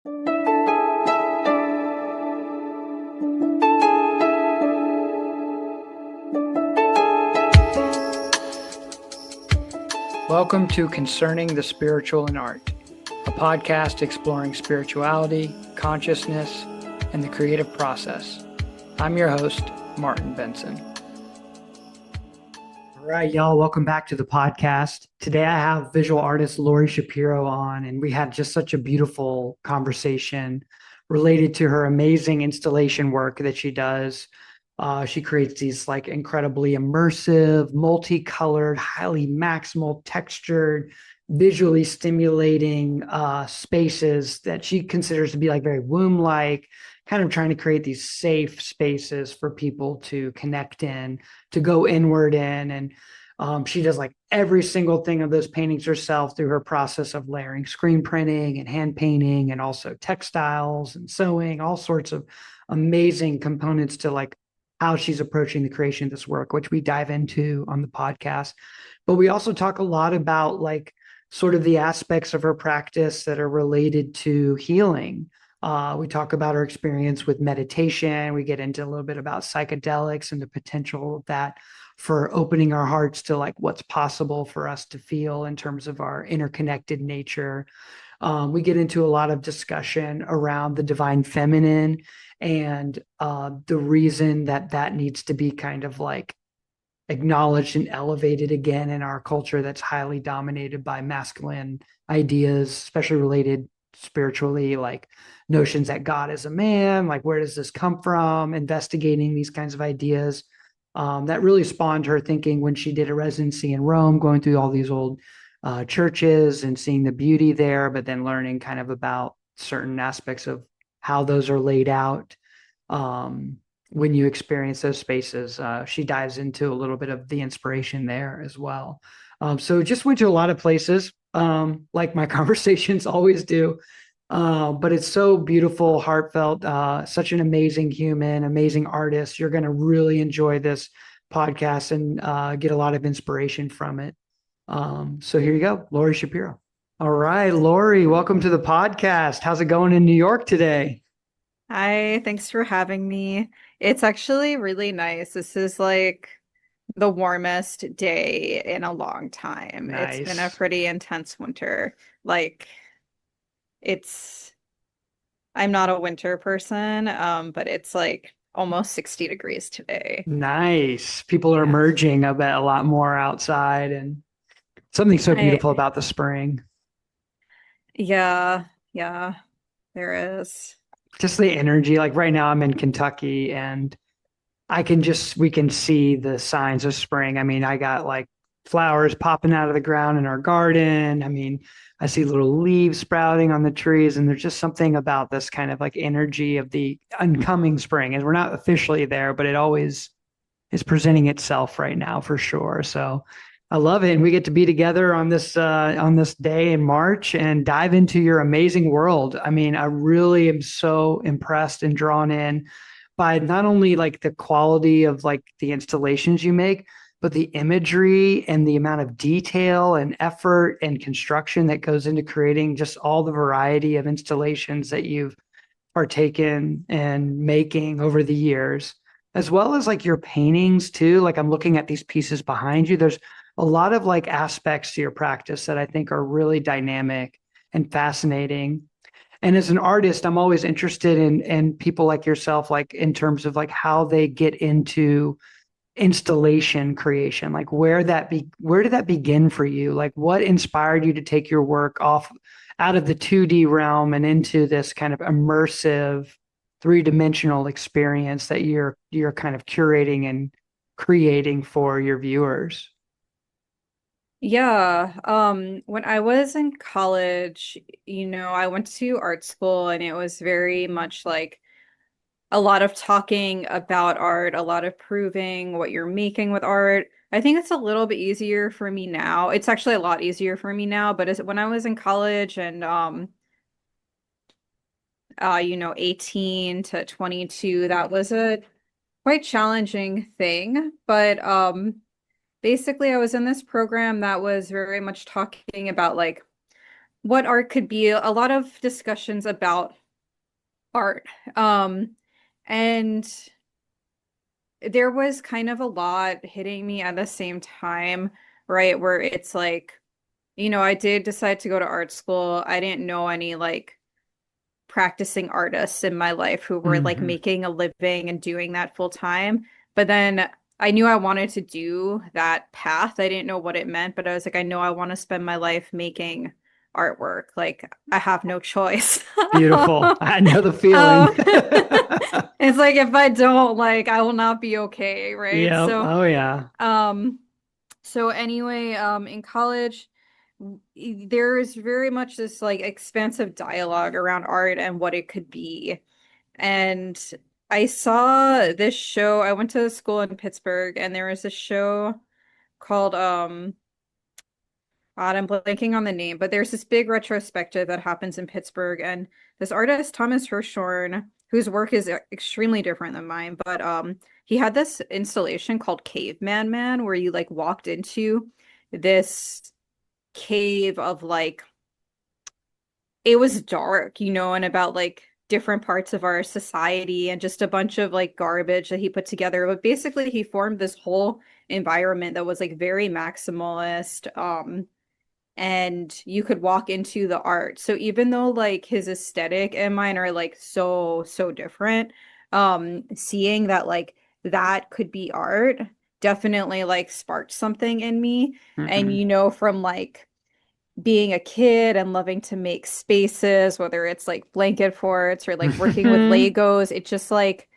Welcome to Concerning the Spiritual in Art, a podcast exploring spirituality, consciousness, and the creative process. I'm your host, Martin Benson. All right, y'all, welcome back to the podcast. Today I have visual artist Laurie Shapiro on, and we had just such a beautiful conversation related to her amazing installation work that she does. She creates these like incredibly immersive, multicolored, highly maximal textured, visually stimulating spaces that she considers to be like very womb-like, kind of trying to create these safe spaces for people to connect in, to go inward in. And she does like every single thing of those paintings herself through her process of layering screen printing and hand painting and also textiles and sewing, all sorts of amazing components to like how she's approaching the creation of this work, which we dive into on the podcast. But we also talk a lot about like sort of the aspects of her practice that are related to healing. We talk about her experience with meditation. We get into a little bit about psychedelics and the potential of that for opening our hearts to like what's possible for us to feel in terms of our interconnected nature. We get into a lot of discussion around the divine feminine and the reason that that needs to be kind of like acknowledged and elevated again in our culture that's highly dominated by masculine ideas, especially related spiritually, like notions that God is a man, like where does this come from, investigating these kinds of ideas. That really spawned her thinking when she did a residency in Rome, going through all these old churches and seeing the beauty there, but then learning kind of about certain aspects of how those are laid out when you experience those spaces. She dives into a little bit of the inspiration there as well. So just went to a lot of places, like my conversations always do. But it's so beautiful, heartfelt, such an amazing human, amazing artist. You're going to really enjoy this podcast and get a lot of inspiration from it. So here you go, Laurie Shapiro. All right, Laurie, welcome to the podcast. How's it going in New York today? Hi, thanks for having me. It's actually really nice. This is like the warmest day in a long time. It's been a Nice. pretty intense winter. Like it's I'm not a winter person, but it's like almost 60 degrees today. Nice. People are Yeah. emerging, I bet, a lot more outside and something so I beautiful about the spring. yeah, yeah, there is. Just the energy. Like right now I'm in Kentucky and we can see the signs of spring. I mean, I got like flowers popping out of the ground in our garden. I mean, I see little leaves sprouting on the trees, and there's just something about this kind of like energy of the oncoming spring. And we're not officially there, but it always is presenting itself right now for sure. So I love it. And we get to be together on this day in March and dive into your amazing world. I mean, I really am so impressed and drawn in by not only like the quality of like the installations you make, but the imagery and the amount of detail and effort and construction that goes into creating just all the variety of installations that you've partaken in making over the years, as well as like your paintings too. Like I'm looking at these pieces behind you. There's a lot of like aspects to your practice that I think are really dynamic and fascinating. And as an artist, I'm always interested in people like yourself, like in terms of like how they get into installation creation. Like where did that begin for you? Like what inspired you to take your work off out of the 2D realm and into this kind of immersive three-dimensional experience that you're kind of curating and creating for your viewers? Yeah, when I was in college, I went to art school and it was very much like a lot of talking about art, a lot of proving what you're making with art. I think it's a little bit easier for me now. It's actually a lot easier for me now, but when I was in college and 18 to 22, that was a quite challenging thing. But basically I was in this program that was very much talking about like what art could be, a lot of discussions about art. And there was kind of a lot hitting me at the same time, right? Where it's like, I did decide to go to art school. I didn't know any like practicing artists in my life who were like Hmm. making a living and doing that full time. But then I knew I wanted to do that path. I didn't know what it meant, but I was like, I know I want to spend my life making artwork. Like I have no choice. Beautiful. I know the feeling. Um, it's like if I don't, like I will not be okay, right? Yep. Oh yeah. Um, so anyway, in college, there is very much this like expansive dialogue around art and what it could be. And I saw this show. I went to school in Pittsburgh, and there was a show called God, I'm blanking on the name, but there's this big retrospective that happens in Pittsburgh, and this artist, Thomas Hirschhorn, whose work is extremely different than mine, but he had this installation called Caveman Man, where you like walked into this cave of like it was dark, and about like different parts of our society and just a bunch of like garbage that he put together. But basically he formed this whole environment that was like very maximalist. And you could walk into the art. So even though like his aesthetic and mine are like so different, seeing that like that could be art definitely like sparked something in me. And Hmm. from like being a kid and loving to make spaces, whether it's like blanket forts or like working with Legos, it just like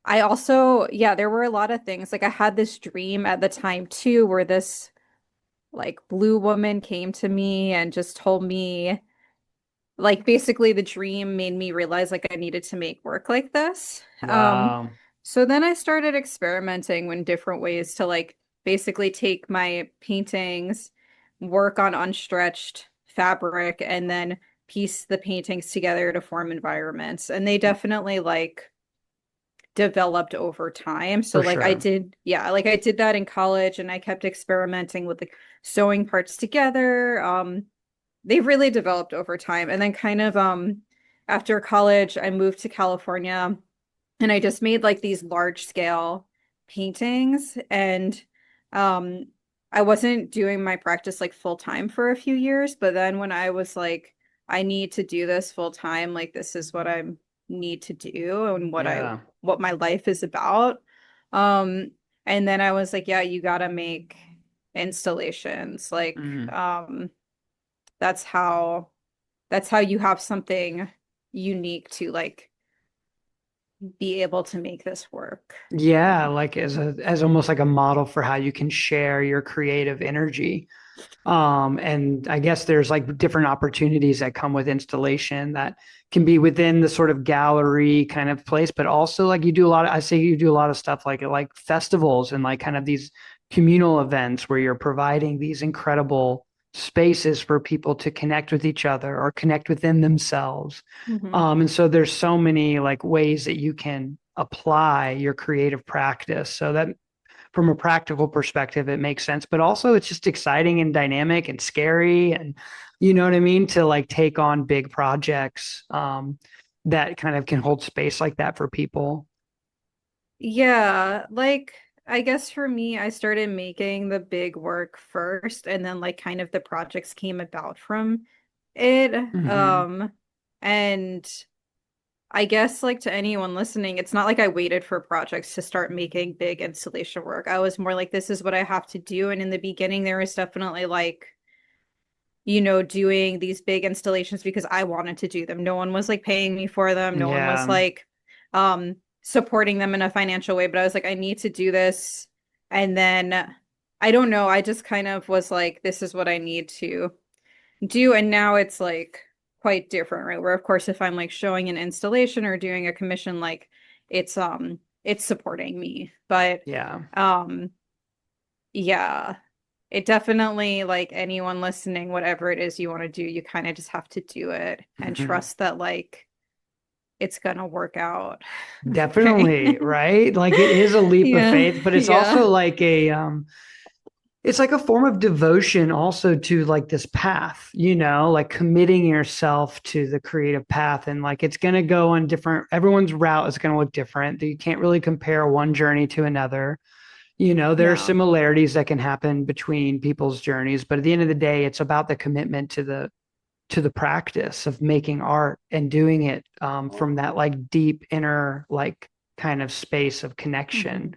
I also, yeah, there were a lot of things. Like I had this dream at the time too, where this like blue woman came to me and just told me like basically the dream made me realize like I needed to make work like this. Wow. So then I started experimenting with different ways to like basically take my paintings, work on unstretched fabric, and then piece the paintings together to form environments. And they definitely like developed over time. So For like sure. like I did that in college and I kept experimenting with like sewing parts together. They really developed over time. And then kind of after college, I moved to California and I just made like these large scale paintings and um I wasn't doing my practice like full time for a few years, but then when I was like I need to do this full time, like this is what I need to do and Yeah. what my life is about. Um and then I was like, yeah, you gotta make installations. Like Mhm. that's how you have something unique to like be able to make this work. Yeah, like as almost like a model for how you can share your creative energy. And I guess there's like different opportunities that come with installation that can be within the sort of gallery kind of place, but also like I say you do a lot of stuff like festivals and like kind of these communal events where you're providing these incredible spaces for people to connect with each other or connect within themselves. Mhm. And so there's so many like ways that you can apply your creative practice. So that from a practical perspective, it makes sense. But also, it's just exciting and dynamic and scary, and you know what I mean, to like take on big projects that kind of can hold space like that for people. Yeah, like I guess for me, I started making the big work first, and then like kind of the projects came about from it. Hmm. And I guess like to anyone listening, it's not like I waited for projects to start making big installation work. I was more like, this is what I have to do. And in the beginning, there was definitely like doing these big installations because I wanted to do them. No one was like paying me for them. No one was Yeah. like supporting them in a financial way, but I was like, I need to do this. And then I don't know, I just kind of was like, this is what I need to do. And now it's like quite different, right? Where of course if I'm like showing an installation or doing a commission, like it's supporting me. But Yeah. um yeah, it definitely, like anyone listening, whatever it is you want to do, you kind of just have to do it and Mhm. trust that like it's gonna work out. Right. Definitely, right? Like it is a leap of Yeah. faith, but it's Yeah. also like a it's like a form of devotion also to like this path, like committing yourself to the creative path. And like it's going to go on different, everyone's route is going to look different. You can't really compare one journey to another. There are Yeah. similarities that can happen between people's journeys, but at the end of the day, it's about the commitment to the practice of making art and doing it from that like deep inner like kind of space of connection. Hmm.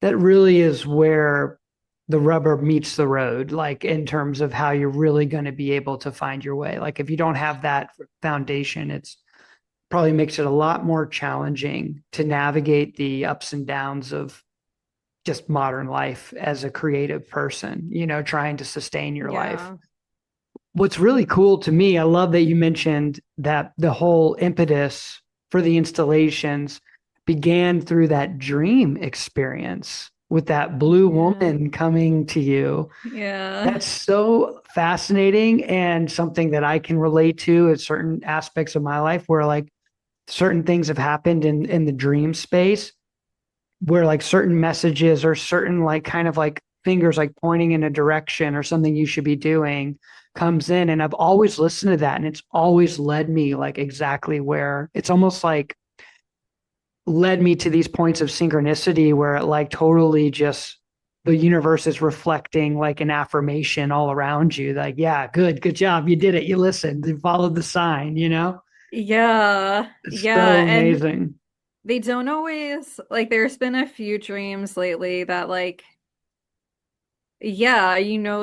That really is where the rubber meets the road, like in terms of how you're really going to be able to find your way. Like if you don't have that foundation, it's probably makes it a lot more challenging to navigate the ups and downs of just modern life as a creative person, trying to sustain your life. Yeah. What's really cool to me, I love that you mentioned that the whole impetus for the installations began through that dream experience with that blue Yeah. woman coming to you. Yeah. That's so fascinating and something that I can relate to at certain aspects of my life where like certain things have happened in the dream space where like certain messages or certain like kind of like fingers like pointing in a direction or something you should be doing comes in. And I've always listened to that and it's always led me like exactly where it's almost like led me to these points of synchronicity where it like totally just the universe is reflecting like an affirmation all around you. Like, yeah, good job. You did it. You listened. You followed the sign. Yeah. It's Yeah. so And amazing. they don't always like there's been a few dreams lately that like yeah,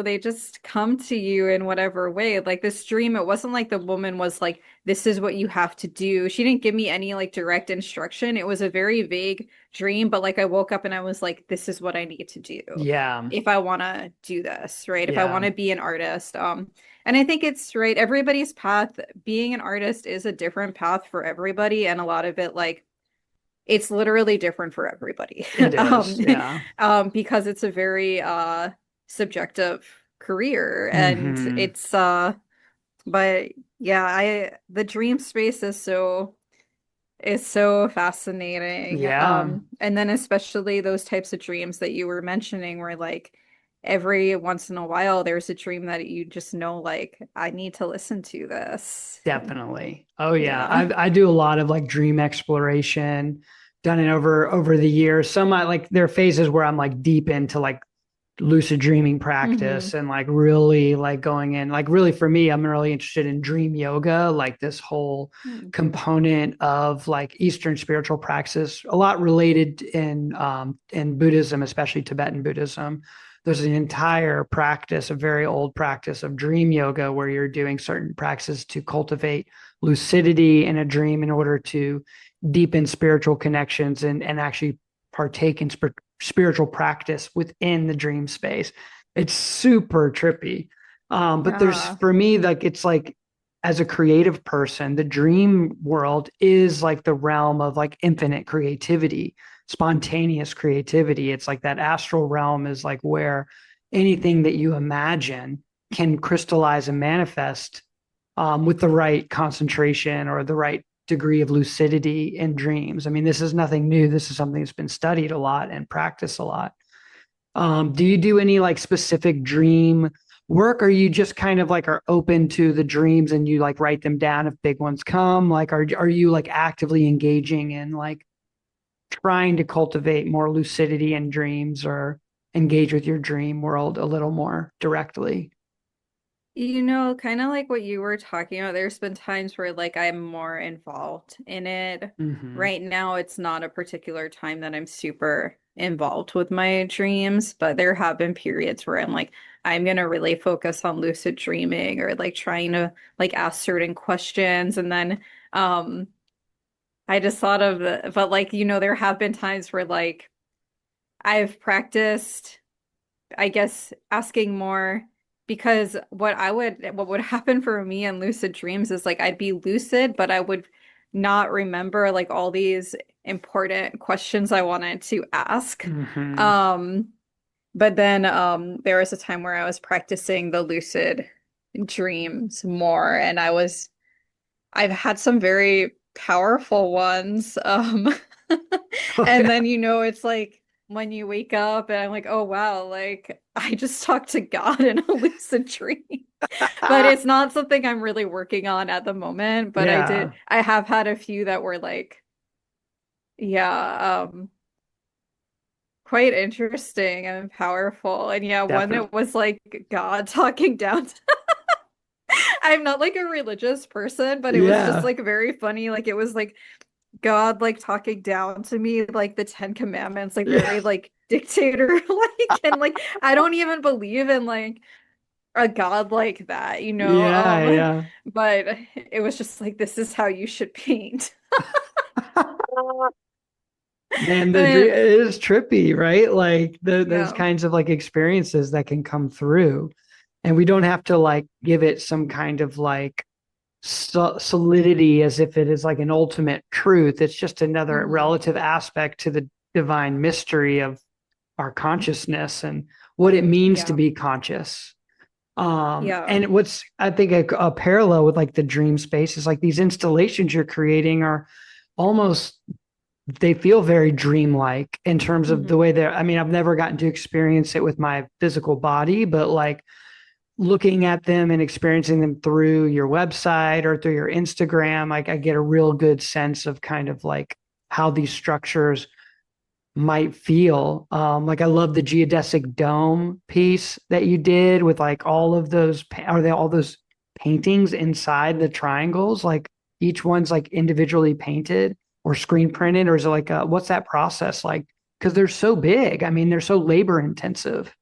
they just come to you in whatever way. Like this dream, it wasn't like the woman was like, this is what you have to do. She didn't give me any like direct instruction. It was a very vague dream, but like I woke up and I was like, this is what I need to do Yeah. if I want to do this, right? If I want Yeah. to be an artist. And I think it's right, everybody's path, being an artist is a different path for everybody, and a lot of it like it's literally different for everybody. It um, is. Yeah. because it's a very subjective career and Hmm. it's but yeah, I the dream space is so fascinating. Yeah. And then especially those types of dreams that you were mentioning where like every once in a while there's a dream that you just know like I need to listen to this. Definitely. Oh yeah. Yeah. I do a lot of like dream exploration, done it over the years. Some I like there are phases where I'm like deep into like lucid dreaming practice Hmm. and like really like going in like really for me I'm really interested in dream yoga, like this whole component of like Eastern spiritual practice, a lot related in Buddhism, especially Tibetan Buddhism. There's an entire practice, a very old practice of dream yoga where you're doing certain practices to cultivate lucidity in a dream in order to deepen spiritual connections and actually partake in spiritual practice within the dream space. It's super trippy. But there's Yeah. for me, like it's like as a creative person, the dream world is like the realm of like infinite creativity, spontaneous creativity. It's like that astral realm is like where anything that you imagine can crystallize and manifest with the right concentration or the right degree of lucidity in dreams. I mean, this is nothing new. This is something that's been studied a lot and practiced a lot. Do you do any like specific dream work, or you just kind of like are open to the dreams and you like write them down if big ones come? Like, are you like actively engaging in like trying to cultivate more lucidity in dreams or engage with your dream world a little more directly? Kind of like what you were talking about, there's been times where like I'm more involved in it. Hmm. Right now, it's not a particular time that I'm super involved with my dreams, but there have been periods where I'm like, I'm gonna really focus on lucid dreaming or like trying to like ask certain questions. And then I just thought of but like, there have been times where like I've practiced I guess asking more because what would happen for me in lucid dreams is like I'd be lucid, but I would not remember like all these important questions I wanted to ask. Hmm. Um, but then there was a time where I was practicing the lucid dreams more and I've had some very powerful ones. Oh And yeah. then it's like when you wake up and I'm like, oh wow, like I just talked to God in a lucid dream. But it's not something I'm really working on at the moment. But Yeah, I have had a few that were like, yeah, quite interesting and powerful. And yeah, one definitely. that was like God talking down to I'm not like a religious person, but it was just Yeah. like very funny. Like it was like God like talking down to me like the Ten Commandments, like Yeah. very like dictator like and like I don't even believe in like a God like that, you know? Yeah, yeah. But it was just like this is how you should paint. Man, the dream And it is trippy, right? Like those yeah. kinds of like experiences that can come through. And we don't have to like give it some kind of like solidity as if it is like an ultimate truth. It's just another Hmm. relative aspect to the divine mystery of our consciousness and what it means to Yeah. be conscious. Yeah. And what's I think a parallel with like the dream space is like these installations you're creating are almost they feel very dreamlike in terms of the Hmm. way they're. I mean, I've never gotten to experience it with my physical body, but like looking at them and experiencing them through your website or through your Instagram, like I get a real good sense of kind of like how these structures might feel. Like I love the geodesic dome piece that you did with like all of those, are they all those paintings inside the triangles? Like each one's like individually painted or screen printed, or is it like, what's that process like? Because they're so big. I mean, they're so labor intensive.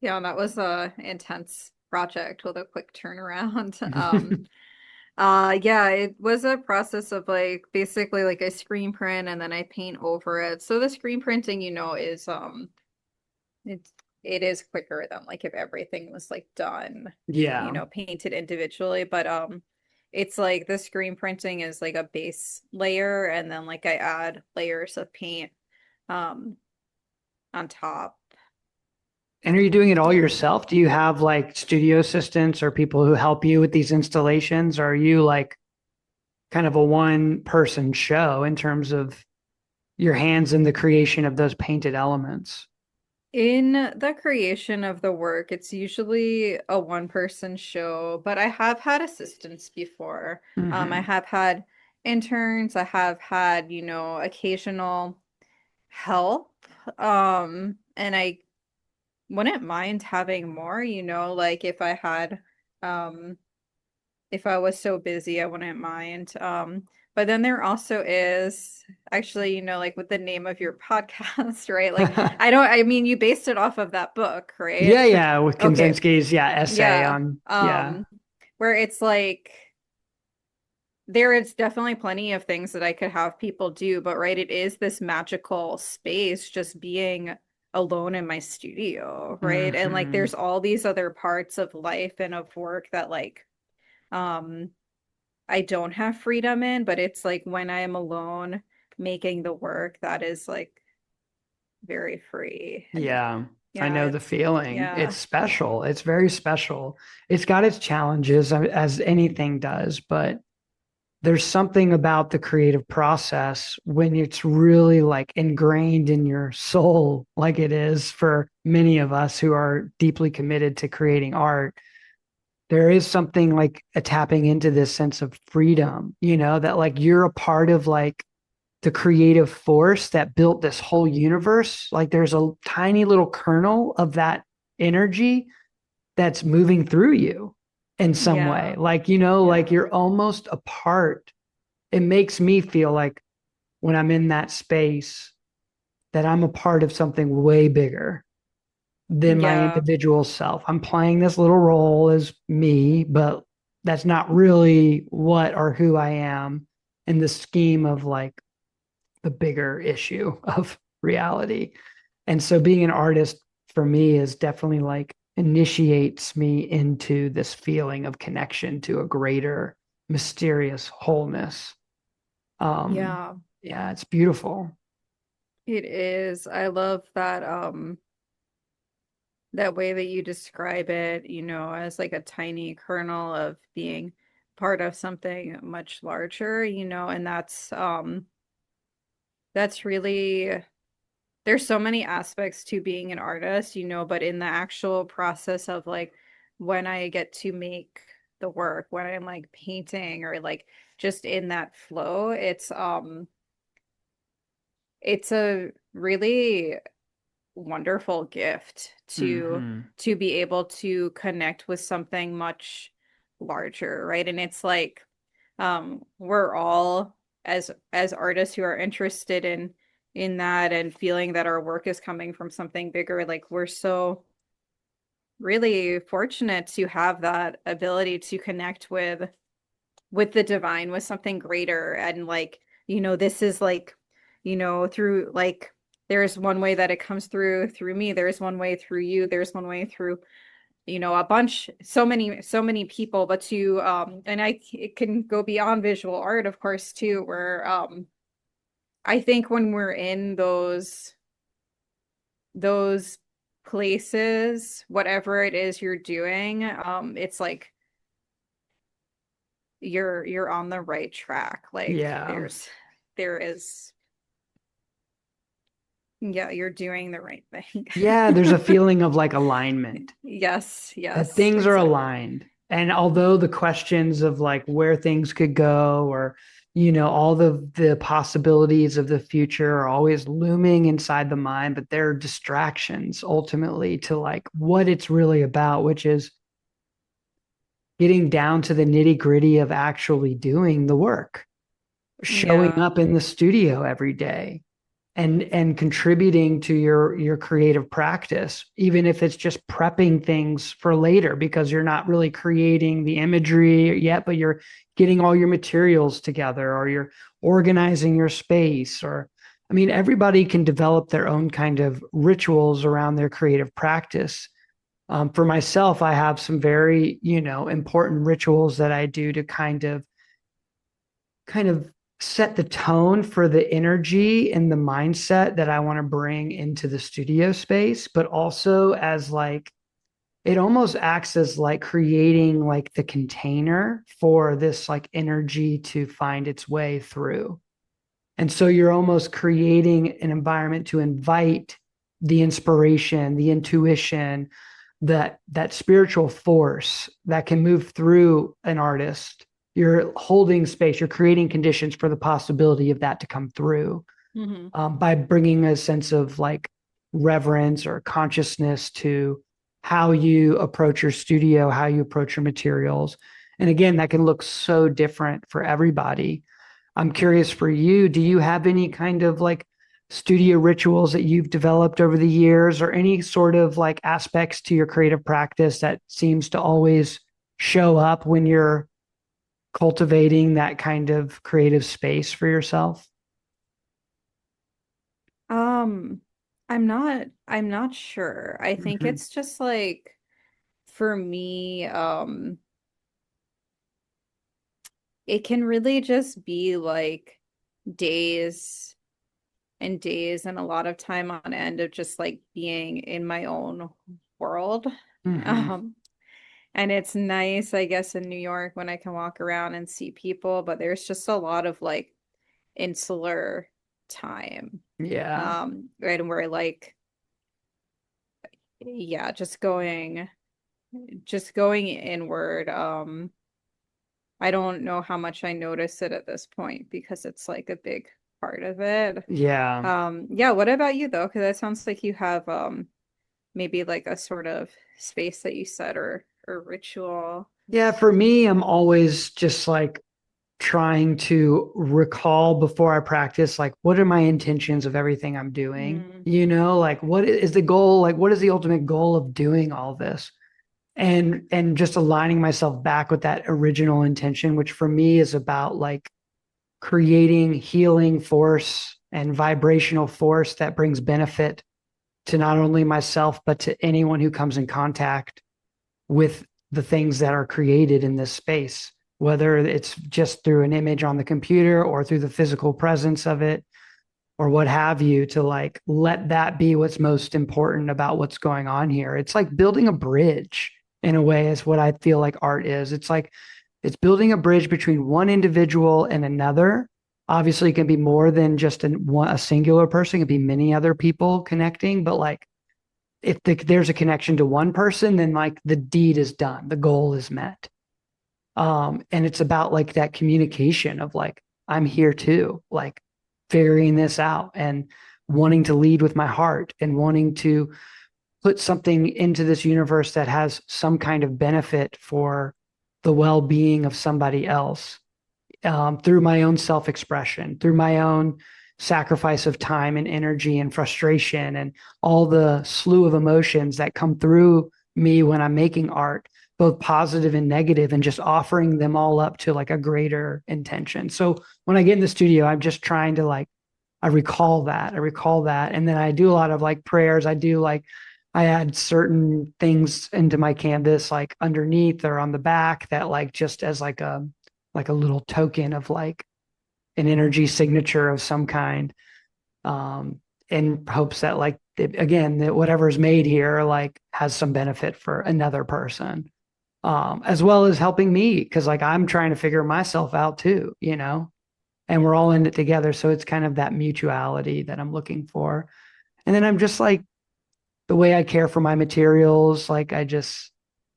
Yeah, that was a intense project with a quick turnaround. Yeah, it was a process of like basically like I screen print and then I paint over it. So the screen printing, is it's it is quicker than like if everything was like done, Yeah. painted individually. But it's like the screen printing is like a base layer and then like I add layers of paint um on top. And are you doing it all Yeah. yourself? Do you have like studio assistants or people who help you with these installations? Or are you like kind of a one person show in terms of your hands in the creation of those painted elements? In the creation of the work, it's usually a one-person show, but I have had assistants before. I Hmm. have had interns, I have had, occasional help. And I wouldn't mind having more, like um if I was so busy, I wouldn't mind. But then there also is actually, like with the name of your podcast, right? Like I mean, you based it off of that book, right? Yeah, yeah, with Okay. Kaczynski's, yeah, essay Yeah. on, yeah. Where it's like there is definitely plenty of things that I could have people do, but right, it is this magical space just being alone in my studio, right? And like Hmm. there's all these other parts of life and of work that like um I don't have freedom in, but it's like when I am alone making the work that is like very free. And Yeah, I yeah, know the feeling. yeah. It's special. It's very special. It's got its challenges as anything does, but there's something about the creative process when it's really like ingrained in your soul, like it is for many of us who are deeply committed to creating art. There is something like a tapping into this sense of freedom, that like you're a part of like the creative force that built this whole universe. Like there's a tiny little kernel of that energy that's moving through you in some way. Yeah. Like, like Yeah. you're almost a part. It makes me feel like when I'm in that space that I'm a part of something way bigger than my Yeah. individual self. I'm playing this little role as me, but that's not really what or who I am in the scheme of like the bigger issue of reality. And so being an artist for me is definitely like initiates me into this feeling of connection to a greater mysterious wholeness. Um, Yeah. yeah, it's beautiful. It is. I love that way that you describe it, as like a tiny kernel of being part of something much larger, and that's really there's so many aspects to being an artist, but in the actual process of like when I get to make the work, when I'm like painting or like just in that flow, it's a really wonderful gift Hmm. to be able to connect with something much larger, right? And it's like we're all as artists who are interested in that and feeling that our work is coming from something bigger, like we're so really fortunate to have that ability to connect with the divine, with something greater. And like, this is like, through like there's one way that it comes through me, there's one way through you, there's one way through a bunch, so many people, but and it can go beyond visual art, of course, too, where I think when we're in those places, whatever it is you're doing, it's like you're on the right track. Like Yeah. there is, yeah, you're doing the right thing. Yeah, there's a feeling of like alignment, Yes, that yes, things are exactly. aligned. And although the questions of like where things could go or, all the possibilities of the future are always looming inside the mind, but they're distractions ultimately to like what it's really about, which is getting down to the nitty gritty of actually doing the work, showing Yeah. up in the studio every day and contributing to your creative practice, even if it's just prepping things for later because you're not really creating the imagery yet, but you're getting all your materials together or you're organizing your space. Or I mean, everybody can develop their own kind of rituals around their creative practice. For myself, I have some very, important rituals that I do to kind of set the tone for the energy and the mindset that I want to bring into the studio space, but also as like it almost acts as like creating like the container for this like energy to find its way through. And so you're almost creating an environment to invite the inspiration, the intuition, that spiritual force that can move through an artist. You're holding space, you're creating conditions for the possibility of that to come through, Hmm. by bringing a sense of like reverence or consciousness to how you approach your studio, how you approach your materials. And again, that can look so different for everybody. I'm curious for you, do you have any kind of like studio rituals that you've developed over the years or any sort of like aspects to your creative practice that seems to always show up when you're cultivating that kind of creative space for yourself? Um, I'm not sure. I think Mhm. it's just like for me, it can really just be like days and days and a lot of time on end of just like being in my own world. Mhm. Um, and it's nice, I guess, in New York when I can walk around and see people, but there's just a lot of like insular time. Yeah. Right, and where like, yeah, just going inward. I don't know how much I notice it at this point because it's like a big part of it. Yeah. Yeah, what about you though? Because it sounds like you have maybe like a sort of space that you set or ritual. Yeah, for me, I'm always just like trying to recall before I practice, like, what are my intentions of everything I'm doing? Mm, Like, what is the goal? Like, what is the ultimate goal of doing all this? And just aligning myself back with that original intention, which for me is about like creating healing force and vibrational force that brings benefit to not only myself, but to anyone who comes in contact with the things that are created in this space, whether it's just through an image on the computer or through the physical presence of it or what have you, to like let that be what's most important about what's going on here. It's like building a bridge in a way, is what I feel like art is. It's like it's building a bridge between one individual and another, obviously it can be more than just a singular person. It can be many other people connecting, but like if there's a connection to one person, then like the deed is done, the goal is met. And it's about like that communication of like, I'm here too, like figuring this out and wanting to lead with my heart and wanting to put something into this universe that has some kind of benefit for the well-being of somebody else, through my own self-expression, through my own sacrifice of time and energy and frustration and all the slew of emotions that come through me when I'm making art, both positive and negative, and just offering them all up to like a greater intention. So when I get in the studio, I'm just trying to like, I recall that. And then I do a lot of like prayers. I add certain things into my canvas, like underneath or on the back, that like just as like a little token of like an energy signature of some kind, in hopes that like again that whatever is made here like has some benefit for another person, as well as helping me because like I'm trying to figure myself out too, and we're all in it together. So it's kind of that mutuality that I'm looking for. And then I'm just like the way I care for my materials, like I just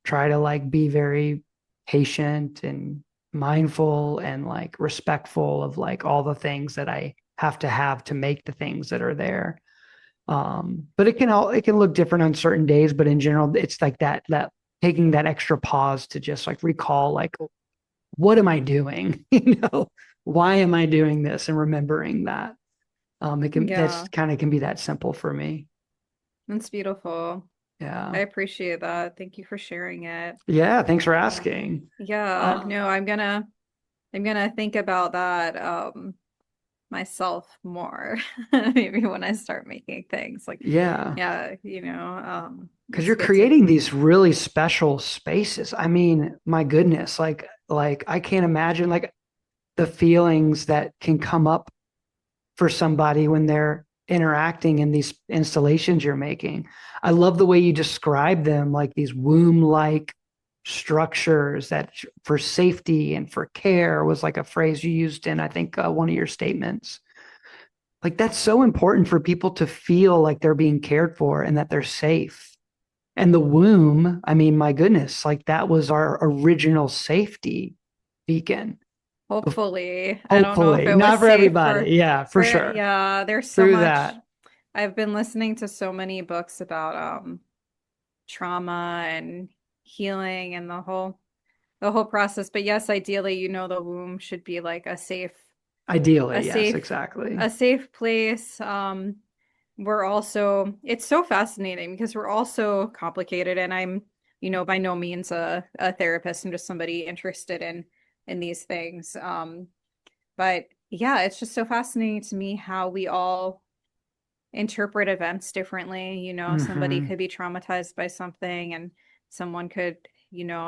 try to like be very patient and mindful and like respectful of like all the things that I have to make the things that are there. But it can look different on certain days, but in general, it's like that taking that extra pause to just like recall like what am I doing? Why am I doing this? And remembering that. That's Yeah, kind of can be that simple for me. that's beautiful. I Yeah. appreciate that. Thank you for sharing it. Yeah. Thanks for Yeah. asking. Yeah, Uh, no, I'm gonna think about that myself more maybe when I start making things like yeah. yeah, Because it's you're good to creating these really special spaces. I mean, my goodness, like I can't imagine like the feelings that can come up for somebody when they're interacting in these installations you're making. I love the way you describe them, like these womb-like structures that for safety and for care was like a phrase you used in, I think, one of your statements. Like that's so important for people to feel like they're being cared for and that they're safe. And the womb, I mean, my goodness, like that was our original safety beacon. hopefully. I don't know if Hopefully, it was not for safe everybody. Yeah, for for sure. yeah, there's so Through much. that. I've been listening to so many books about trauma and healing and the whole process. But yes, ideally, the womb should be like a Ideally, yes, safe, exactly. a safe place. We're also, it's so fascinating because we're all so complicated, and I'm, by no means a therapist. I'm just somebody interested in these things. But yeah, it's just so fascinating to me how we all interpret events differently. Somebody Hmm. could be traumatized by something and someone could,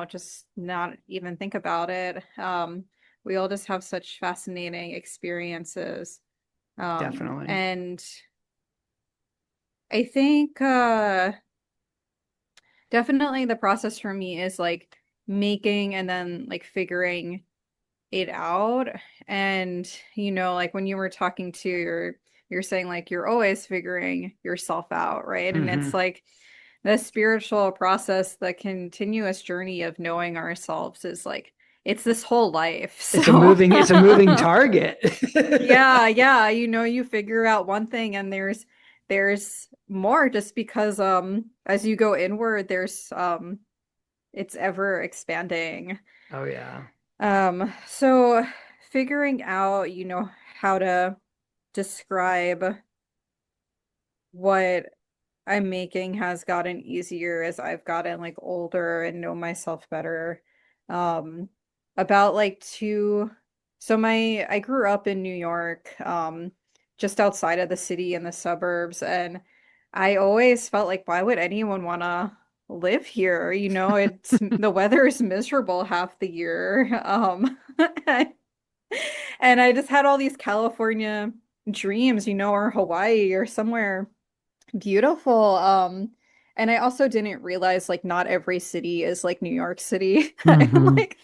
just not even think about it. We all just have such fascinating experiences. Definitely. And I think definitely the process for me is like making and then like figuring it out. And like when you were talking to you're saying like you're always figuring yourself out, right? And it's Hmm. like the spiritual process, the continuous journey of knowing ourselves is like it's this whole life. So It's a moving target. yeah, yeah, you figure out one thing and there's more just because as you go inward there's it's ever expanding. Oh yeah. So figuring out, how to describe what I'm making has gotten easier as I've gotten like older and know myself better. Um, about like so I grew up in New York, just outside of the city in the suburbs, and I always felt like, why would anyone want to live here? The weather is miserable half the year. And I just had all these California dreams, or Hawaii or somewhere beautiful. And I also didn't realize like not every city is like New York City. Hmm. Like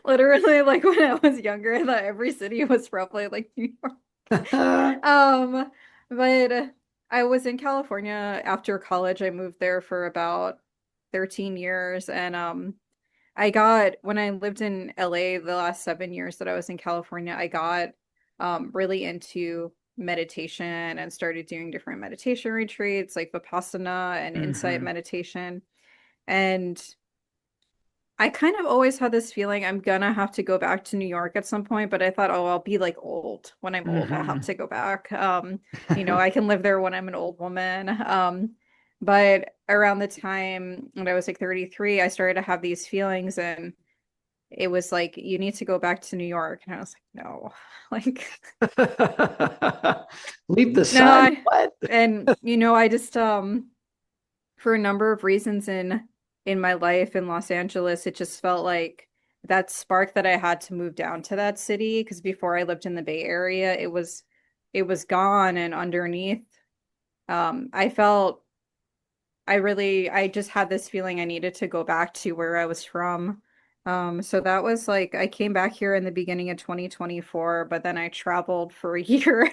Literally, like when I was younger, I thought every city was probably like New York. Um, but I was in California after college. I moved there for about 13 years, and I got when I lived in LA the last 7 years that I was in California, I got really into meditation and started doing different meditation retreats like Vipassana and insight Hmm. meditation. And I kind of always had this feeling I'm gonna have to go back to New York at some point, but I thought, oh, I'll be like old. When I'm old, I'll have Hmm. to go back. I can live there when I'm an old woman. But around the time when I was like 33, I started to have these feelings, and it was like, you need to go back to New York. And I was like, no, like, Leave the no, sun? What? I just for a number of reasons in my life in Los Angeles, it just felt like that spark that I had to move down to that city because before I lived in the Bay Area, it was gone and underneath. I felt I just had this feeling I needed to go back to where I was from. So that was like I came back here in the beginning of 2024, but then I traveled for a year.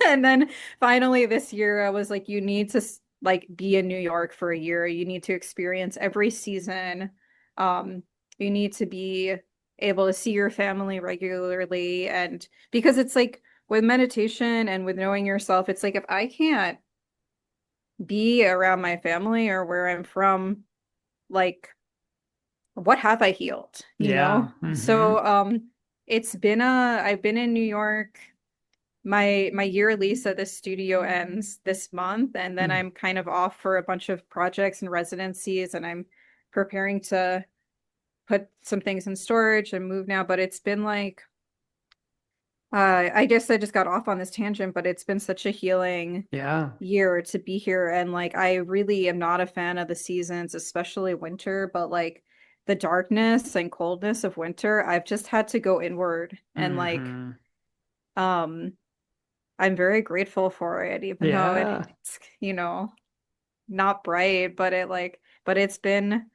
And then finally this year I was like, you need to like be in New York for a year. You need to experience every season. You need to be able to see your family regularly. And because it's like with meditation and with knowing yourself, it's like if I can't be around my family or where I'm from, like what have I healed, you Yeah. know? Hmm. So I've been in New York. My year lease at this studio ends this month, and then I'm kind of off for a bunch of projects and residencies, and I'm preparing to put some things in storage and move now, but it's been like I guess I just got off on this tangent, but it's been such a healing Yeah. year to be here. And like, I really am not a fan of the seasons, especially winter, but like the darkness and coldness of winter, I've just had to go inward. And like, Hmm. um, I'm very grateful for it, even though Yeah. it's, not bright, but it's been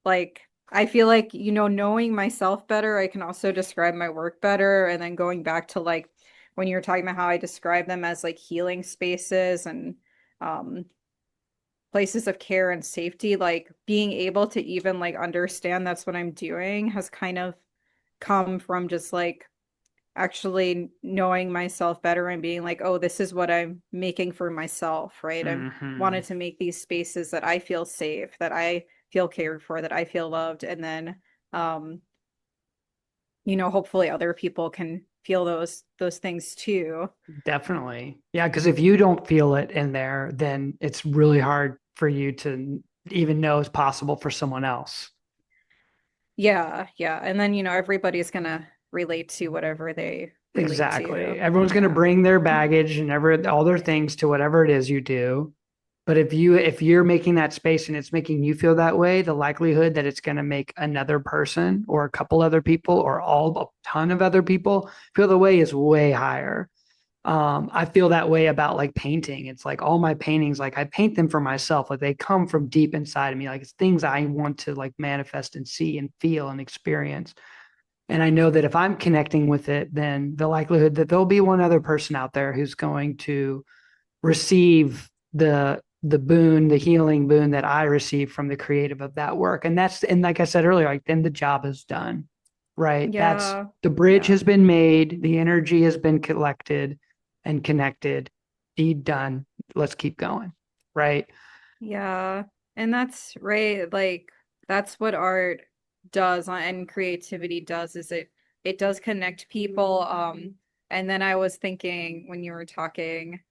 like I feel like, knowing myself better, I can also describe my work better. And then going back to like when you're talking about how I describe them as like healing spaces and um places of care and safety, like being able to even like understand that's what I'm doing has kind of come from just like actually knowing myself better and being like, oh, this is what I'm making for myself, right? I Hmm. wanted to make these spaces that I feel safe, that I feel cared for, that I feel loved, and then um, hopefully other people can feel those things too. Definitely. Yeah, because if you don't feel it in there, then it's really hard for you to even know it's possible for someone else. Yeah, yeah. And then, everybody's gonna relate to whatever they relate Exactly. to. Everyone's going to Yeah. bring their baggage and all their things to whatever it is you do. But if you're making that space and it's making you feel that way, the likelihood that it's going to make another person or a couple other people or a ton of other people feel the way is way higher. I feel that way about like painting. It's like all my paintings, like I paint them for myself. Like they come from deep inside of me. Like it's things I want to like manifest and see and feel and experience. And I know that if I'm connecting with it, then the likelihood that there'll be one other person out there who's going to receive the boon, the healing boon that I receive from the creative of that work. And like I said earlier, like then the job is done. Right. That's Yeah. the bridge Yeah. has been made, the energy has been collected and connected, deed done. Let's keep going. Right. Yeah. And that's right. Like that's what art does and creativity does is it does connect people. And then I was thinking when you were talking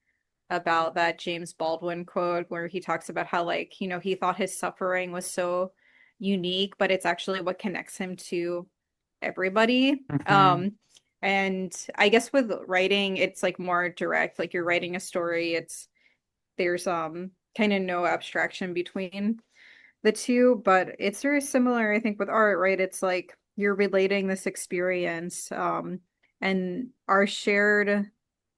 about that James Baldwin quote where he talks about how like, he thought his suffering was so unique, but it's actually what connects him to everybody. Hmm. And I guess with writing, it's like more direct, like you're writing a story, there's kind of no abstraction between the two, but it's very similar, I think, with art, right? It's like you're relating this experience, and our shared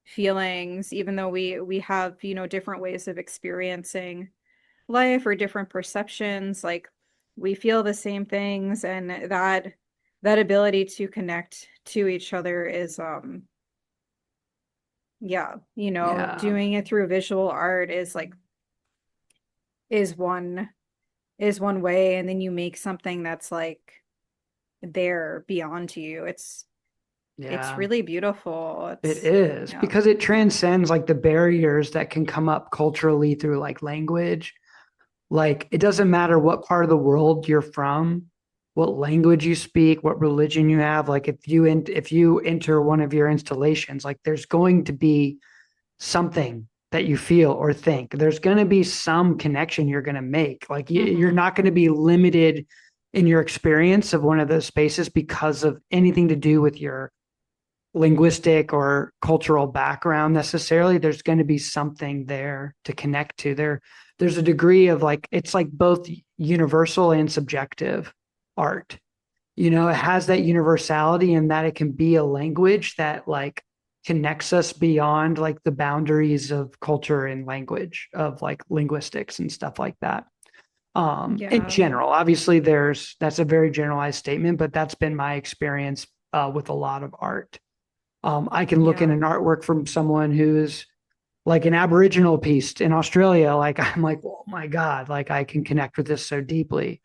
feelings, even though we have, different ways of experiencing life or different perceptions, like we feel the same things, and that ability to connect to each other is yeah, Yeah. doing it through visual art is like is one is one way, and then you make something that's like there beyond you. It's Yeah. really beautiful. It It's is yeah. because it transcends like the barriers that can come up culturally through like language. Like it doesn't matter what part of the world you're from, what language you speak, what religion you have. Like if you enter one of your installations, like there's going to be something that you feel or think. There's going to be some connection you're going to make. Like you're Hmm. not going to be limited in your experience of one of those spaces because of anything to do with your linguistic or cultural background necessarily. There's going to be something there to connect to. There's a degree of like it's like both universal and subjective art. It has that universality in that it can be a language that like connects us beyond like the boundaries of culture and language of like linguistics and stuff like that. In Yeah. general, obviously that's a very generalized statement, but that's been my experience with a lot of art. I can look at Yeah. an artwork from someone who's like an Aboriginal piece in Australia. Like I'm like, oh my God, like I can connect with this so deeply.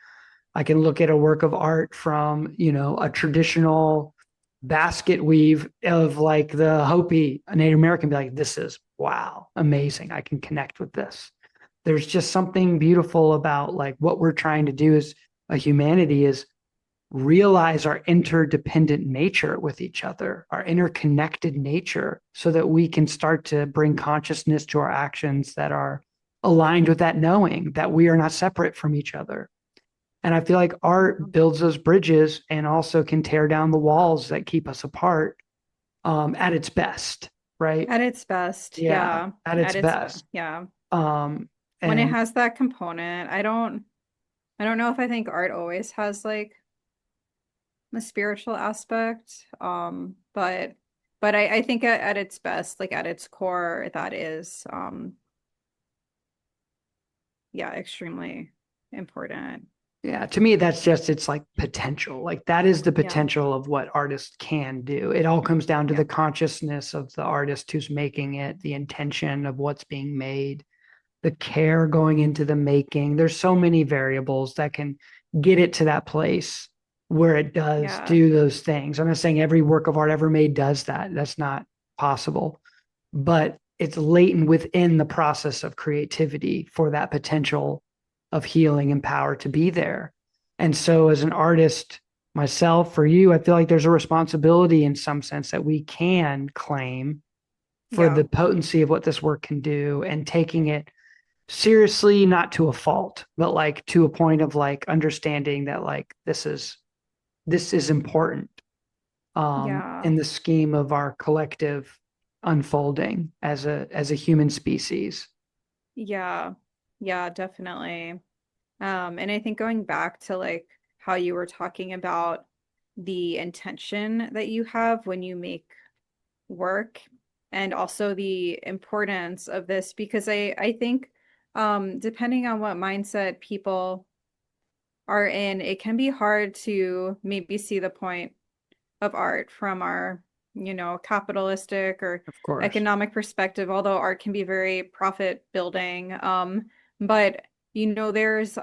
I can look at a work of art from, a traditional basket weave of like the Hopi, a Native American, be like, this is wow, amazing. I can connect with this. There's just something beautiful about like what we're trying to do as a humanity is realize our interdependent nature with each other, our interconnected nature, so that we can start to bring consciousness to our actions that are aligned with that knowing that we are not separate from each other. And I feel like art builds those bridges and also can tear down the walls that keep us apart at its best, right? At its best, Yeah, yeah. at its At its best. yeah. Um, When it and has that component, I don't know if I think art always has like the spiritual aspect. But I think at its best, like at its core, that is yeah, extremely important. yeah, to me, that's just it's like potential. Like that is the Yeah. potential of what artists can do. It all comes down to Yeah. the consciousness of the artist who's making it, the intention of what's being made, the care going into the making. There's so many variables that can get it to that place where it does Yeah. do those things. I'm not saying every work of art ever made does that. That's not possible. But it's latent within the process of creativity for that potential of healing and power to be there. And so, as an artist, myself, for you, I feel like there's a responsibility in some sense that we can claim for Yeah. the potency of what this work can do and taking it seriously, not to a fault, but like to a point of like understanding that like this is important Yeah. in the scheme of our collective unfolding as a human species. Yeah. Yeah, definitely. And I think going back to like how you were talking about the intention that you have when you make work, and also the importance of this, because I think depending on what mindset people are in, it can be hard to maybe see the point of art from our, capitalistic or Of course. economic perspective, although art can be very profit building. But there's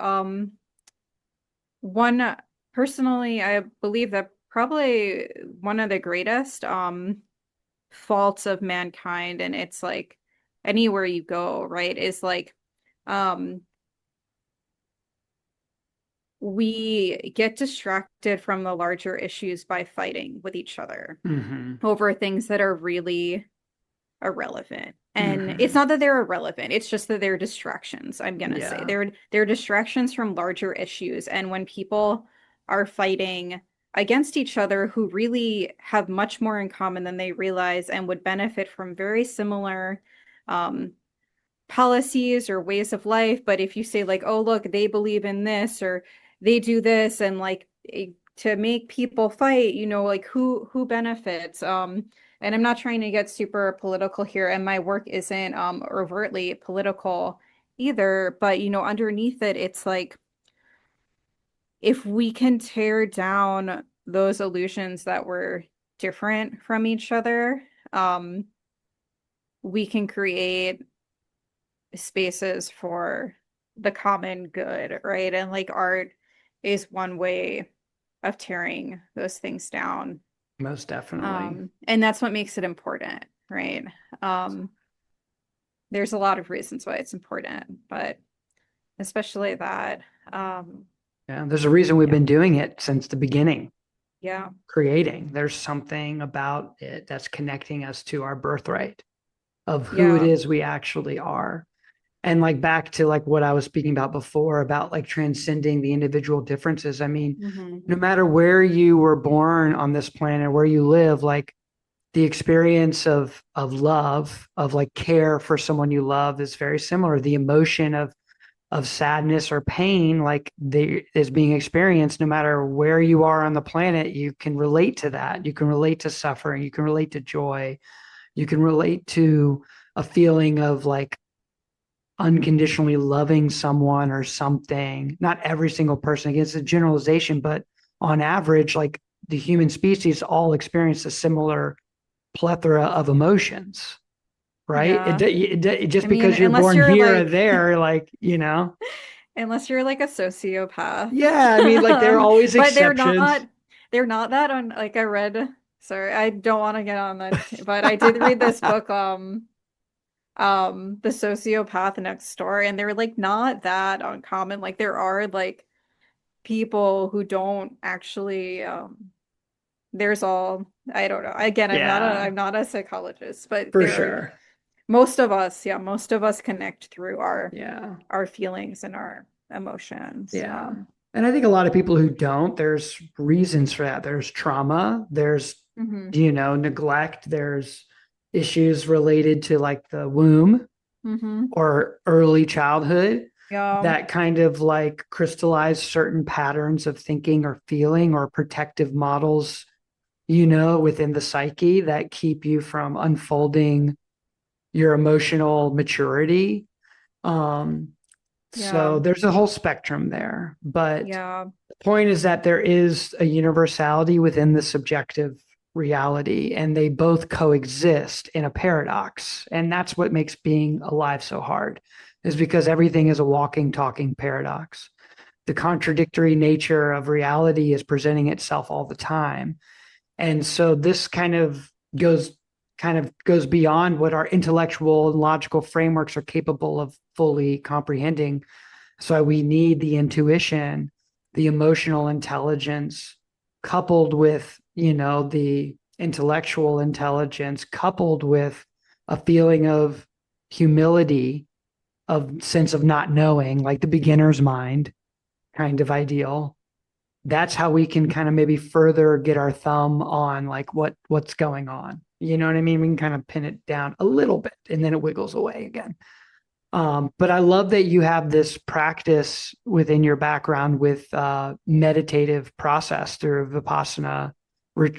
one personally, I believe that probably one of the greatest faults of mankind, and it's like anywhere you go, right, is like um we get distracted from the larger issues by fighting with each other Mm-hmm. over things that are really irrelevant. And it's Mm-hmm. not that they're irrelevant, it's just that they're distractions, I'm gonna say. Yeah. They're distractions from larger issues. And when people are fighting against each other who really have much more in common than they realize and would benefit from very similar um, policies or ways of life, but if you say like, oh, look, they believe in this or they do this, and like to make people fight, like who benefits? And I'm not trying to get super political here, and my work isn't overtly political either, but underneath it, it's like if we can tear down those illusions that we're different from each other, we can create spaces for the common good, right? And like art is one way of tearing those things down. Most definitely. And that's what makes it important, right? Um, there's a lot of reasons why it's important, but especially that. Yeah, there's a reason we've Yeah, been doing it since the beginning, yeah, creating. There's something about it that's connecting us to our birthright of who it yeah. is we actually are. And like back to like what I was speaking about before about like transcending the individual differences. I mean, Hmm. no matter where you were born on this planet, where you live, like the experience of love, of like care for someone you love is very similar. The emotion of sadness or pain, like they is being experienced no matter where you are on the planet, you can relate to that. You can relate to suffering, you can relate to joy, you can relate to a feeling of like unconditionally loving someone or something. Not every single person, again, it's a generalization, but on average, like the human species all experience a similar plethora of emotions, right? Yeah. Just I mean, because you're unless born you're here or like, there, like, you know, unless you're like a sociopath. yeah, I mean, like there are always But exceptions. they're not that on like I read, sorry, I don't want to get on that, but I did read this book, The Sociopath Next Door, and they're like not that uncommon. Like there are like people who don't actually there's all I don't know. Again, Yeah, I'm not a psychologist, but for there are sure. most of us, yeah, most of us connect through Yeah, our feelings and our emotions. yeah. And I think a lot of people who don't, there's reasons for that. There's trauma, there's, Hmm. neglect, there's issues related to like the womb Hmm. or early childhood Yeah. that kind of like crystallize certain patterns of thinking or feeling or protective models, within the psyche that keep you from unfolding your emotional maturity. Um, Yeah. so there's a whole spectrum there. But Yeah. the point is that there is a universality within the subjective reality, and they both coexist in a paradox. And that's what makes being alive so hard, is because everything is a walking, talking paradox. The contradictory nature of reality is presenting itself all the time. And so this goes goes beyond what our intellectual and logical frameworks are capable of fully comprehending. So we need the intuition, the emotional intelligence, coupled with, the intellectual intelligence, coupled with a feeling of humility, of sense of not knowing, like the beginner's mind kind of ideal. That's how we can kind of maybe further get our thumb on like what's going on. You know what I mean? We can kind of pin it down a little bit and then it wiggles away again. But I love that you have this practice within your background with meditative process through Vipassana.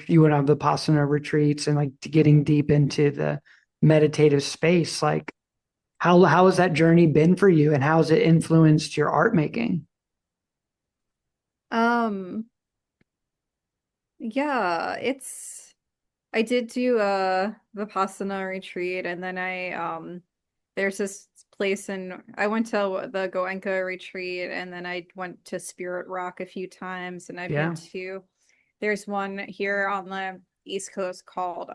You went on Vipassana retreats and like getting deep into the meditative space. Like, how has that journey been for you, and how has it influenced your art making? Um, yeah, I did do a Vipassana retreat and then there's this place I went to the Goenka retreat and then I went to Spirit Rock a few times and I've been Yeah. to there's one here on the East Coast called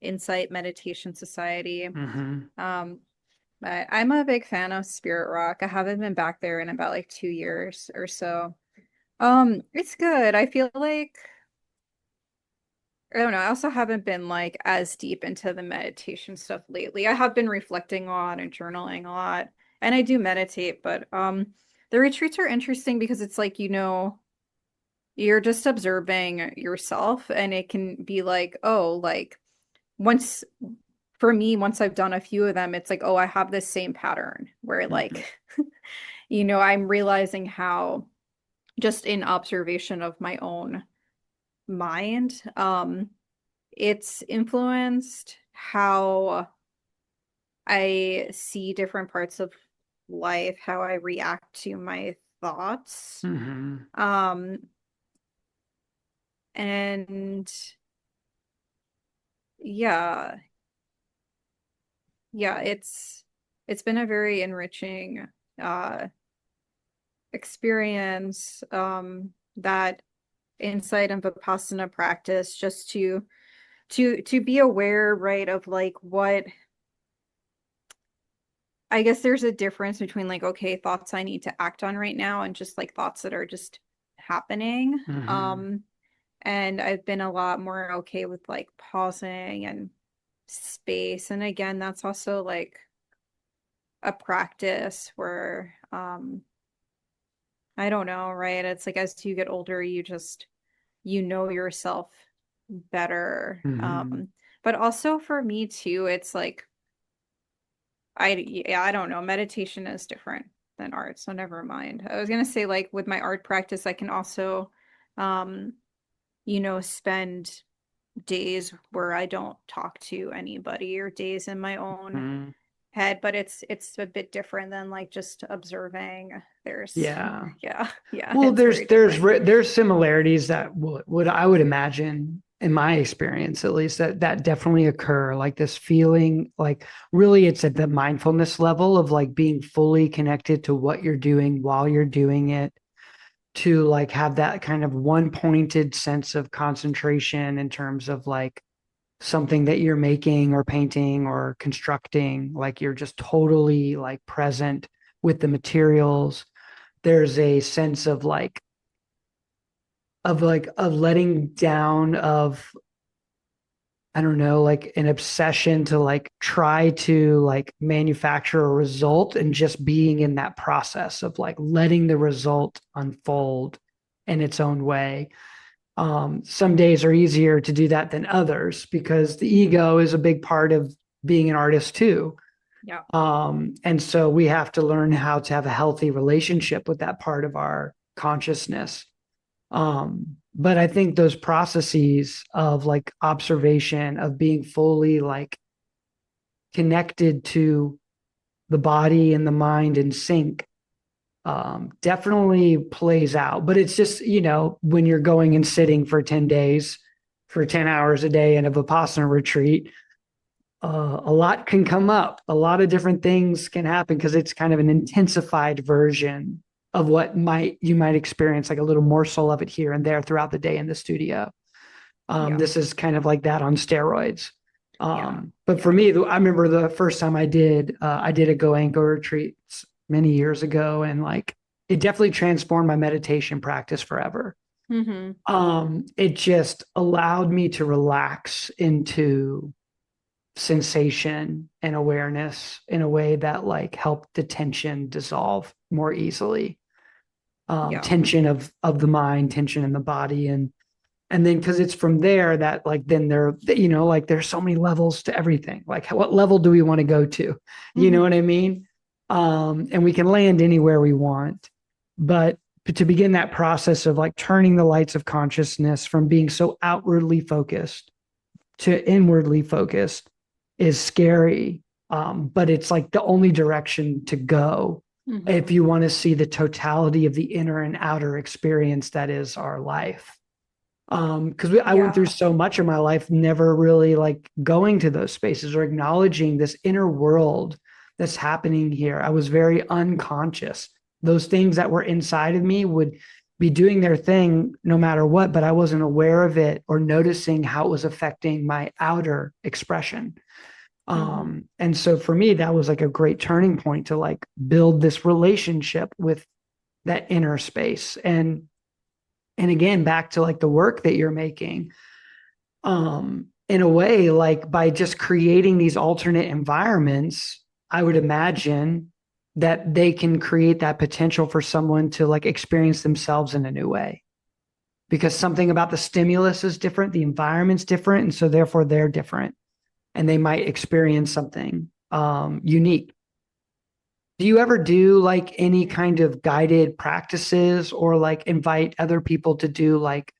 Insight Meditation Society. Hmm. I'm a big fan of Spirit Rock. I haven't been back there in about like 2 years or so. It's good. I feel like I don't know. I also haven't been like as deep into the meditation stuff lately. I have been reflecting a lot and journaling a lot, and I do meditate, but the retreats are interesting because it's like, you're just observing yourself and it can be like, oh, like once for me, once I've done a few of them, it's like, oh, I have this same pattern where Hmm. like, I'm realizing how just in observation of my own mind, it's influenced how I see different parts of life, how I react to my thoughts. Mm-hmm. And yeah, yeah, it's been a very enriching uh experience, that insight of Vipassana practice, just to be aware, right, of like what I guess there's a difference between like, okay, thoughts I need to act on right now and just like thoughts that are just happening. Mm-hmm. And I've been a lot more okay with like pausing and space. And again, that's also like a practice where I don't know, right? It's like as you get older, you know yourself better. Mm-hmm. But also for me too, it's like yeah, I don't know. Meditation is different than art, so never mind. I was gonna say like with my art practice, I can also um, spend days where I don't talk to anybody or days in my own Mm-hmm. head, but it's a bit different than like just observing. There's Yeah. yeah, yeah, Well, it's very different. there's similarities that would I would imagine in my experience at least that definitely occur, like this feeling like really it's at the mindfulness level of like being fully connected to what you're doing while you're doing it, to like have that kind of one pointed sense of concentration in terms of like something that you're making or painting or constructing, like you're just totally like present with the materials. There's a sense of letting down of, I don't know, like an obsession to like try to like manufacture a result and just being in that process of like letting the result unfold in its own way. Some days are easier to do that than others because the ego is a big part of being an artist too. Yeah. And so we have to learn how to have a healthy relationship with that part of our consciousness. But I think those processes of like observation, of being fully like connected to the body and the mind in sync, definitely plays out. But it's just, when you're going and sitting for 10 days, for 10 hours a day in a Vipassana retreat, a lot can come up. A lot of different things can happen because it's kind of an intensified version of what you might experience, like a little morsel of it here and there throughout the day in the studio. Yeah. This is kind of like that on steroids. Yeah. But for Yeah. me, I remember the first time I did a Goenko retreat many years ago, and like it definitely transformed my meditation practice forever. Mm-hmm. It just allowed me to relax into sensation and awareness in a way that like helped the tension dissolve more easily. Yeah. Tension of the mind, tension in the body, and then because it's from there that like then like there's so many levels to everything. Like what level do we want to go to? You know Mm-hmm. what I mean? And we can land anywhere we want, but to begin that process of like turning the lights of consciousness from being so outwardly focused to inwardly focused is scary. But it's like the only direction to go if Mm-hmm. you want to see the totality of the inner and outer experience that is our life. Because I went through Yeah. so much of my life never really like going to those spaces or acknowledging this inner world that's happening here. I was very unconscious. Those things that were inside of me would be doing their thing no matter what, but I wasn't aware of it or noticing how it was affecting my outer expression. Mm-hmm. And so for me, that was like a great turning point to like build this relationship with that inner space. And again, back to like the work that you're making, in a way, like by just creating these alternate environments, I would imagine that they can create that potential for someone to like experience themselves in a new way, because something about the stimulus is different, the environment's different, and so therefore they're different, and they might experience something unique. Do you ever do like any kind of guided practices or like invite other people to do like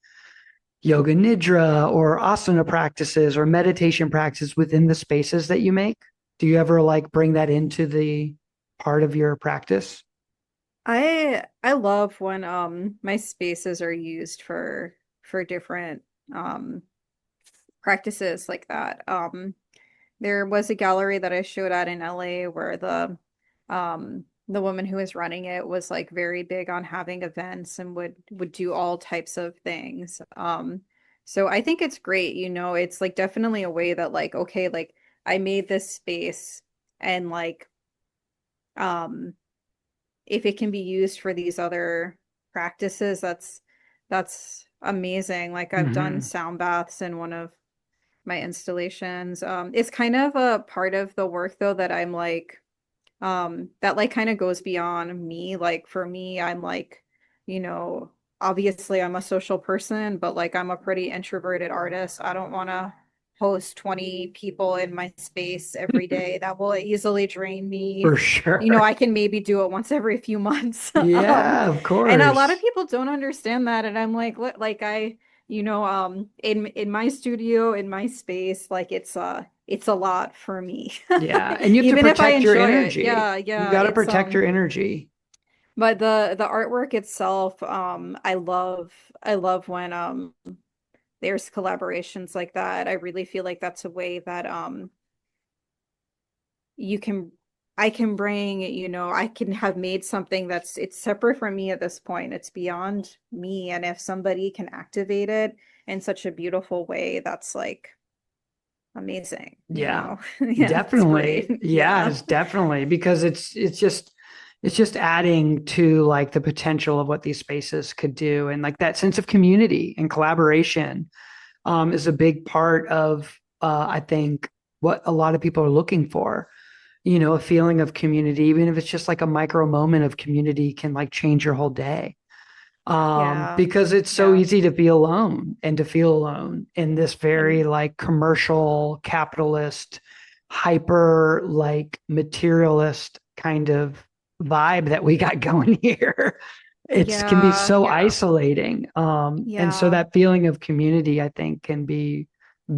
yoga nidra or asana practices or meditation practices within the spaces that you make? Do you ever like bring that into the part of your practice? I love when my spaces are used for different um practices like that. There was a gallery that I showed at in LA where the woman who was running it was like very big on having events and would do all types of things. So I think it's great, it's like definitely a way that like, okay, like I made this space and like um if it can be used for these other practices, that's amazing. Like I've done Hmm. sound baths in one of my installations. It's kind of a part of the work though that I'm like that like kind of goes beyond me. Like for me, I'm like, you know, obviously I'm a social person, but like I'm a pretty introverted artist. I don't want to host 20 people in my space every day. That will easily drain For me. sure. I can maybe do it once every few months. Yeah, of And a lot of course. people don't understand that. And I'm like, like in my studio, in my space, like it's a lot for me. Yeah, and you have to Even if I protect your enjoy it. energy. Yeah, You yeah, got to protect your energy. but the artwork itself, I love when there's collaborations like that. I really feel like that's a way that you can I can bring, I can have made something it's separate from me at this point. It's beyond me. And if somebody can activate it in such a beautiful way, that's like amazing, Yeah, Yeah, it's great. definitely. Yeah. Yes, definitely. Because it's just adding to like the potential of what these spaces could do. And like that sense of community and collaboration is a big part of I think what a lot of people are looking for. A feeling of community, even if it's just like a micro moment of community can like change your whole day. Yeah. Because it's so Yeah. easy to be alone and to feel alone in this very And like commercial, capitalist, hyper like materialist kind of vibe that we got going here. It can be yeah, so yeah. isolating. And so Yeah. that feeling of community, I think, can be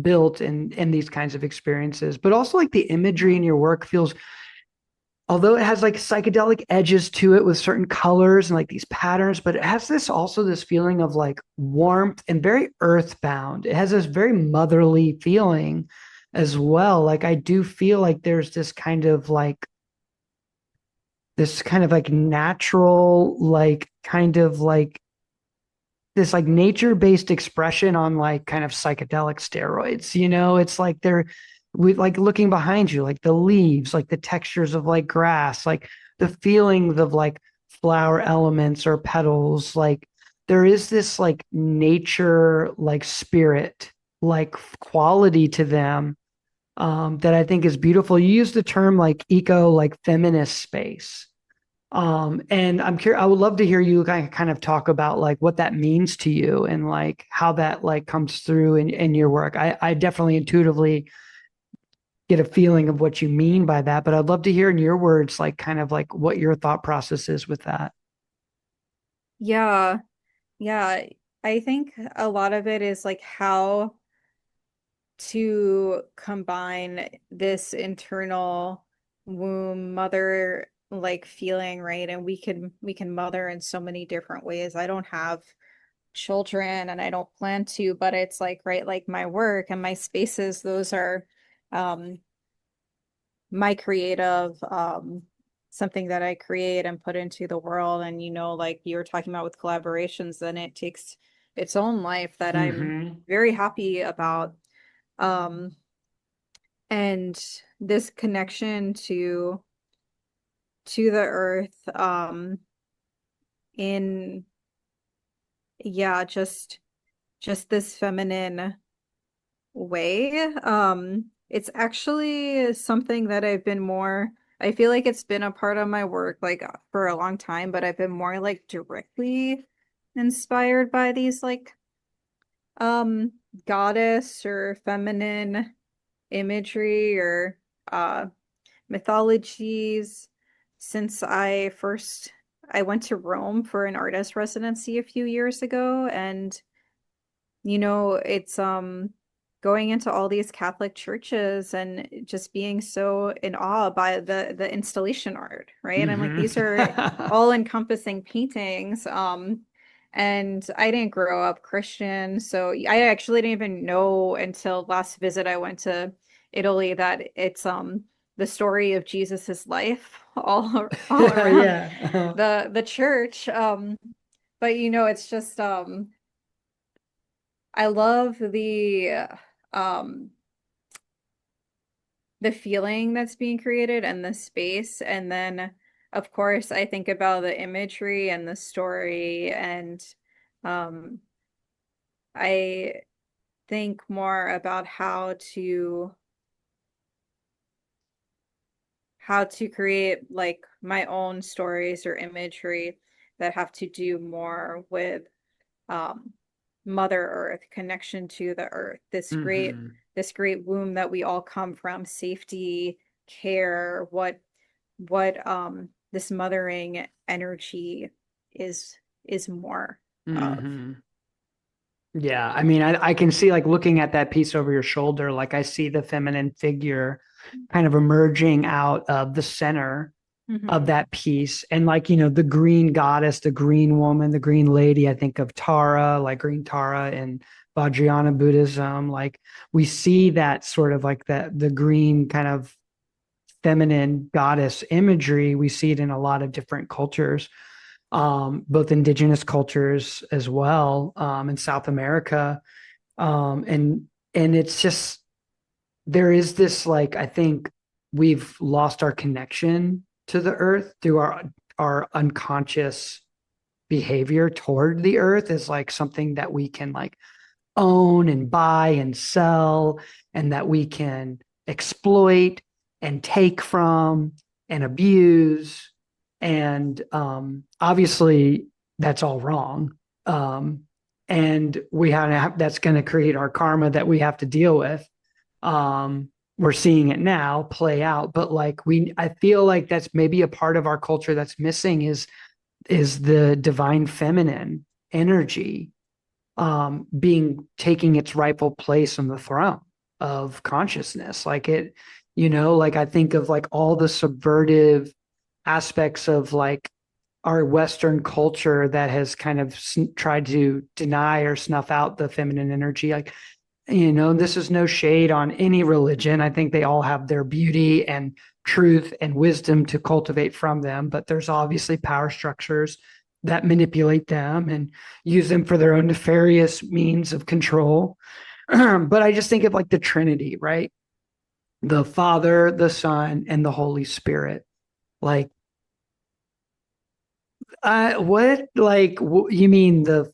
built in these kinds of experiences. But also like the imagery Yeah. in your work feels, although it has like psychedelic edges to it with certain colors and like these patterns, but it has this feeling of like warmth and very earthbound. It has this very motherly feeling as well. Like I do feel like there's this kind of like natural, like kind of like this like nature-based expression on like kind of psychedelic steroids. It's like they're we like looking behind you, like the leaves, like the textures of like grass, like the feelings of like flower elements or petals. Like there is this like nature, like spirit, like quality to them that I think is beautiful. You use the term like eco, like feminist space. And I'm curious, I would love to hear you kind of talk about like what that means to you and like how that like comes through in your work. I definitely intuitively get a feeling of what you mean by that, but I'd love to hear in your words, like kind of like what your thought process is with that. Yeah. Yeah. I think a lot of it is like how to combine this internal womb mother like feeling, right? And we can mother in so many different ways. I don't have children and I don't plan to, but it's like, right, like my work and my spaces, those are um my creative something that I create and put into the world. And like you were talking about with collaborations, then it takes its own life that I'm Mm-hmm. very happy about. Um and this connection to the earth in yeah, just this feminine way. It's actually something that I feel like it's been a part of my work like for a long time, but I've been more like directly inspired by these like um goddess or feminine imagery or uh mythologies since I went to Rome for an artist residency a few years ago. And it's going into all these Catholic churches and just being so in awe by the installation art, right? I'm like, Hmm. these are all-encompassing paintings. And I didn't grow up Christian, so I actually didn't even know until last visit I went to Italy that it's the story of Jesus's life all around Yeah. Uh-huh. the church. But it's just I love um the feeling that's being created and the space. And then, of course, I think about the imagery and the story, and um, I think more about how to create like my own stories or imagery that have to do more with um, Mother Earth, connection to the earth, Hmm. this great womb that we all come from, safety, care, what this mothering energy is is more of. Hmm. Yeah, I mean, I can see like looking at that piece over your shoulder, like I see the feminine figure kind of emerging out of the center of Hmm. that piece. And like, the green goddess, the green woman, the green lady, I think of Tara, like green Tara in Vajrayana Buddhism. Like we see that sort of like the green kind of feminine goddess imagery. We see it in a lot of different cultures, both indigenous cultures as well, in South America. And it's just there is this like I think we've lost our connection to the earth through our unconscious behavior toward the earth is like something that we can like own and buy and sell and that we can exploit and take from and abuse. And obviously, that's all wrong. Um, and we have that's going to create our karma that we have to deal with. We're seeing it now play out, but like I feel like that's maybe a part of our culture that's missing is the divine feminine energy being taking its rightful place on the throne of consciousness. Like like I think of like all the subvertive aspects of like our Western culture that has kind of tried to deny or snuff out the feminine energy. Like, this is no shade on any religion. I think they all have their beauty and truth and wisdom to cultivate from them, but there's obviously power structures that manipulate them and use them for their own nefarious means of control. But I just think of like the Trinity, right? The Father, the Son, and the Holy Spirit. Like, what? Like, you mean the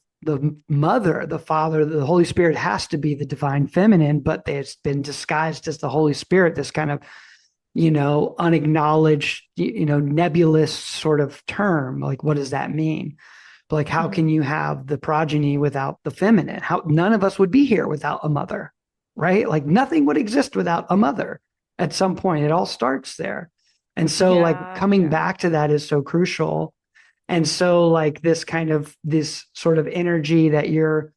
Mother, the Father, the Holy Spirit has to be the divine feminine, but it's been disguised as the Holy Spirit. This kind of unacknowledged, nebulous sort of term. Like, what does that mean? But like, how can Hmm. you have the progeny without the feminine? How none of us would be here without a mother, right? Like nothing would exist without a mother at some point. It all starts there. And so like Yeah, coming yeah. back to that is so crucial. And so like this sort of energy that you're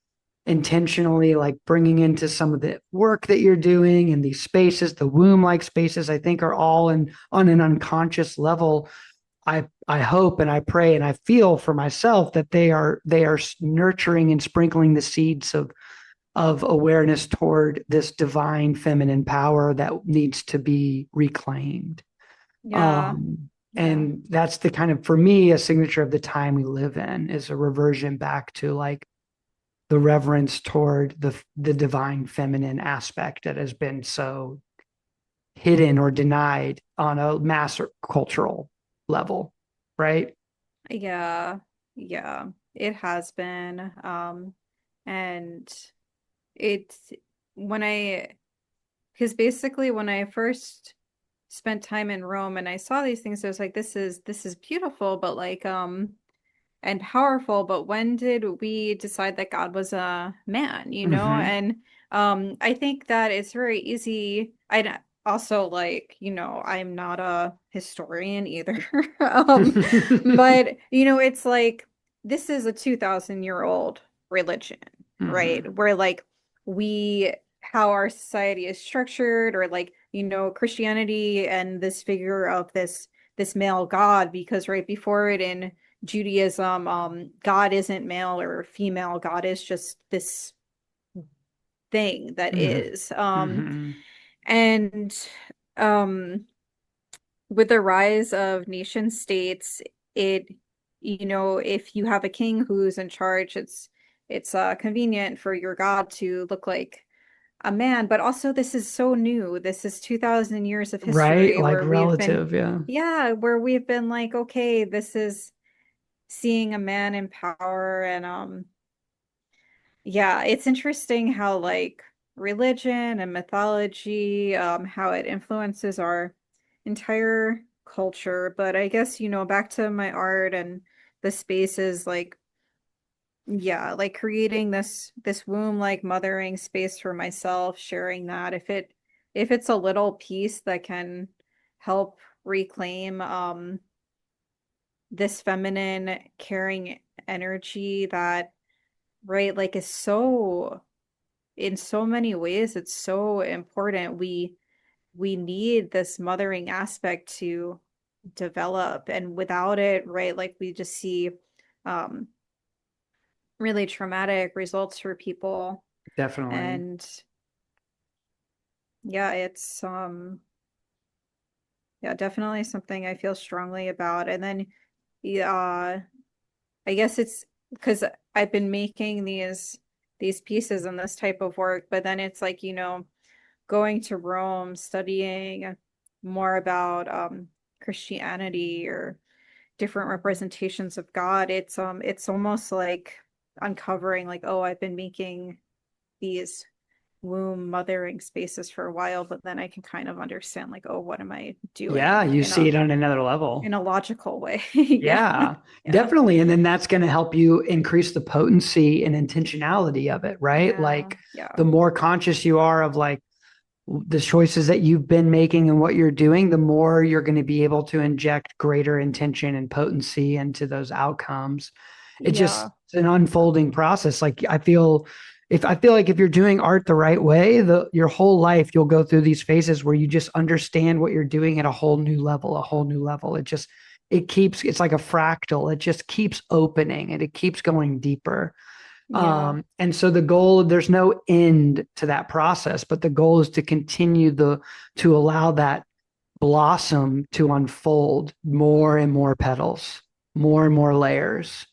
intentionally like bringing into some of the work that you're doing and these spaces, the womb like spaces, I think are all on an unconscious level. I hope and I pray and I feel for myself that they are nurturing and sprinkling the seeds of awareness toward this divine feminine power that needs to be reclaimed. Yeah, yeah. And that's the kind of for me a signature of the time we live in is a reversion back to like the reverence toward the divine feminine aspect that has been so hidden or denied on a mass cultural level, right? Yeah, yeah, it has been. And it's when because basically when I first spent time in Rome and I saw these things, I was like, this is beautiful, but like, and powerful, but when did we decide that God was a man, Mm-hmm. And I think that it's very easy. Also like, I'm not a historian either. But it's like this is a 2,000-year-old religion, right? Mm-hmm. Where like we how our society is structured, or like, Christianity and this figure of this male God, because right before it in Judaism, God isn't male or female. God is just this thing that Mhm. is. Mhm. And um with the rise of nation states, it, if you have a king who's in charge, it's convenient for your God to look like a man. But also, this is so new. This is 2000 years of Right? history Like where we've been, relative, yeah. yeah, where we've been like, okay, this is seeing a man in power. And yeah, it's interesting how like religion and mythology, how it influences our entire culture. But I guess, back to my art and the spaces, like, yeah, like creating this womb like mothering space for myself, sharing that, if it's a little piece that can help reclaim this feminine caring energy that, right, like is so, in so many ways it's so important. We need this mothering aspect to develop, and without it, right, like we just see um really traumatic results for people. Definitely. And yeah, it's yeah, definitely something I feel strongly about. And then yeah, I guess it's because I've been making these pieces and this type of work, but then it's like, going to Rome, studying more about Christianity or different representations of God. It's almost like uncovering like, oh, I've been making these womb mothering spaces for a while, but then I can kind of understand like, oh, what am I Yeah, doing you see it on another level. in a logical way. Yeah. Yeah, Yeah. definitely. And then that's going to help you increase the potency and intentionality of it, right? Yeah. Like Yeah. the more conscious you are of like the choices that you've been making and what you're doing, the more you're going to be able to inject greater intention and potency into those outcomes. Yeah. It's an unfolding process. Like I feel like if you're doing art the right way, your whole life you'll go through these phases where you just understand what you're doing at a whole new level, a whole new level. It's like a fractal. It just keeps opening and it keeps going deeper. Yeah. And so the goal, there's no end to that process, but the goal is to continue to allow that blossom to unfold more and more petals, more and more layers,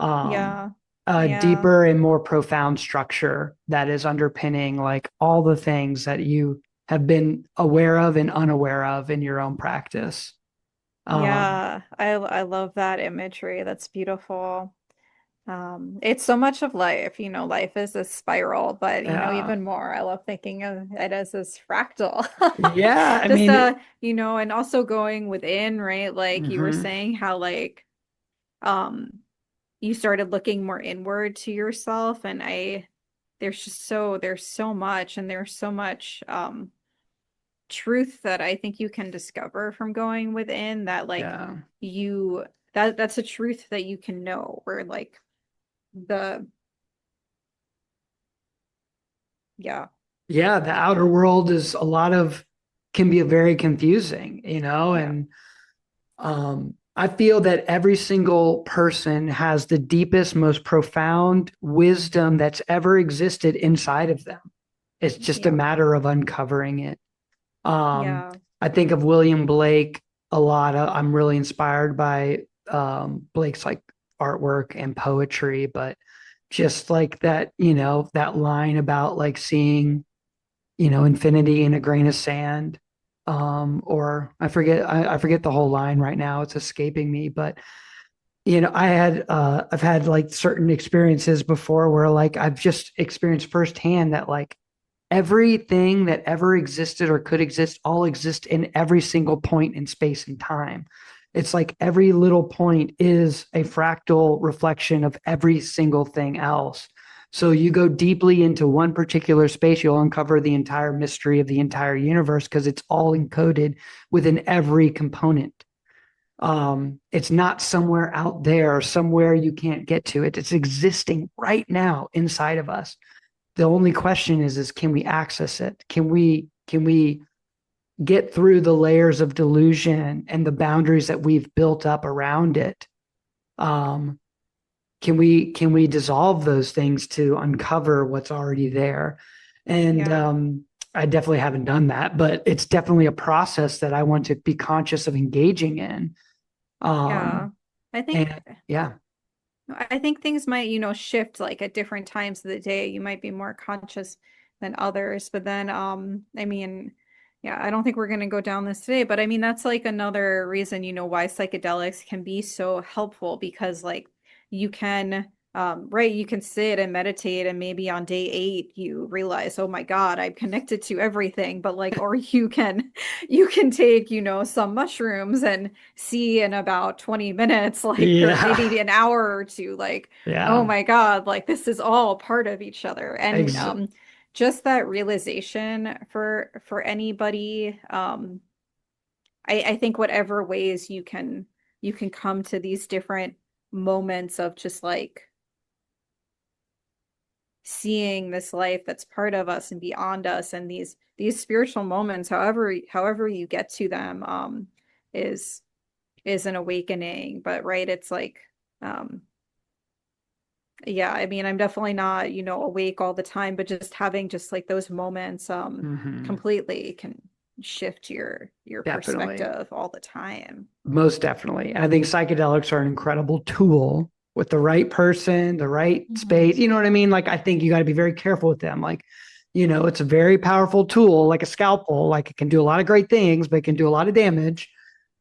um, Yeah. a Yeah. deeper and more profound structure that is underpinning like all the things that you have been aware of and unaware of in your own practice. Um, Yeah. I love that imagery. That's beautiful. It's so much of life, life is a spiral, but yeah, even more, I love thinking of it as this fractal. yeah. I Just mean, and also going within, right? Like you were mhm. saying how like um you started looking more inward to yourself, and there's so much, and there's so much truth that I think you can discover from going within, that like Yeah. you that's a truth that you can know, where like the yeah. Yeah, the outer world is a lot of can be very confusing, Yeah. and I feel that every single person has the deepest, most profound wisdom that's ever existed inside of them. It's just a Yeah. matter of uncovering it. Um, Yeah. I think of William Blake a lot. I'm really inspired by Blake's like artwork and poetry, but just like that, that line about like seeing infinity in a grain of sand. Or I forget the whole line right now. It's escaping me, but I've had like certain experiences before where like I've just experienced firsthand that like everything that ever existed or could exist all exist in every single point in space and time. It's like every little point is a fractal reflection of every single thing else. So you go deeply into one particular space, you'll uncover the entire mystery of the entire universe because it's all encoded within every component. It's not somewhere out there, somewhere you can't get to it. It's existing right now inside of us. the only question is can we access it? Can we get through the layers of delusion and the boundaries that we've built up around it? Um, can we dissolve those things to uncover what's already there? And Yeah. I definitely haven't done that, but it's definitely a process that I want to be conscious of engaging in. Yeah. Um, I think and yeah, I think things might, shift like at different times of the day. You might be more conscious than others. But then, I mean, yeah, I don't think we're going to go down this today, but I mean, that's like another reason, why psychedelics can be so helpful because like you can, right, you can sit and meditate and maybe on day 8 you realize, oh my God, I'm connected to everything. But like, or you can take, some mushrooms and see in about 20 minutes, like, or yeah, maybe an hour or two, like, oh yeah. my God, like this is all part of each other. And Ex- just that realization for anybody, I think whatever ways you can come to these different moments of just like seeing this life that's part of us and beyond us and these spiritual moments, however you get to them, is is an awakening. But right, it's like, um yeah, I mean, I'm definitely not, awake all the time, but just having just like those moments mhm. completely can shift your Definitely. perspective all the time. Most definitely. I think psychedelics are an incredible tool with the right person, the right space. Mhm. You know what I mean? Like, I think you got to be very careful with them. Like, it's a very powerful tool, like a scalpel. Like, it can do a lot of great things, but it can do a lot of damage.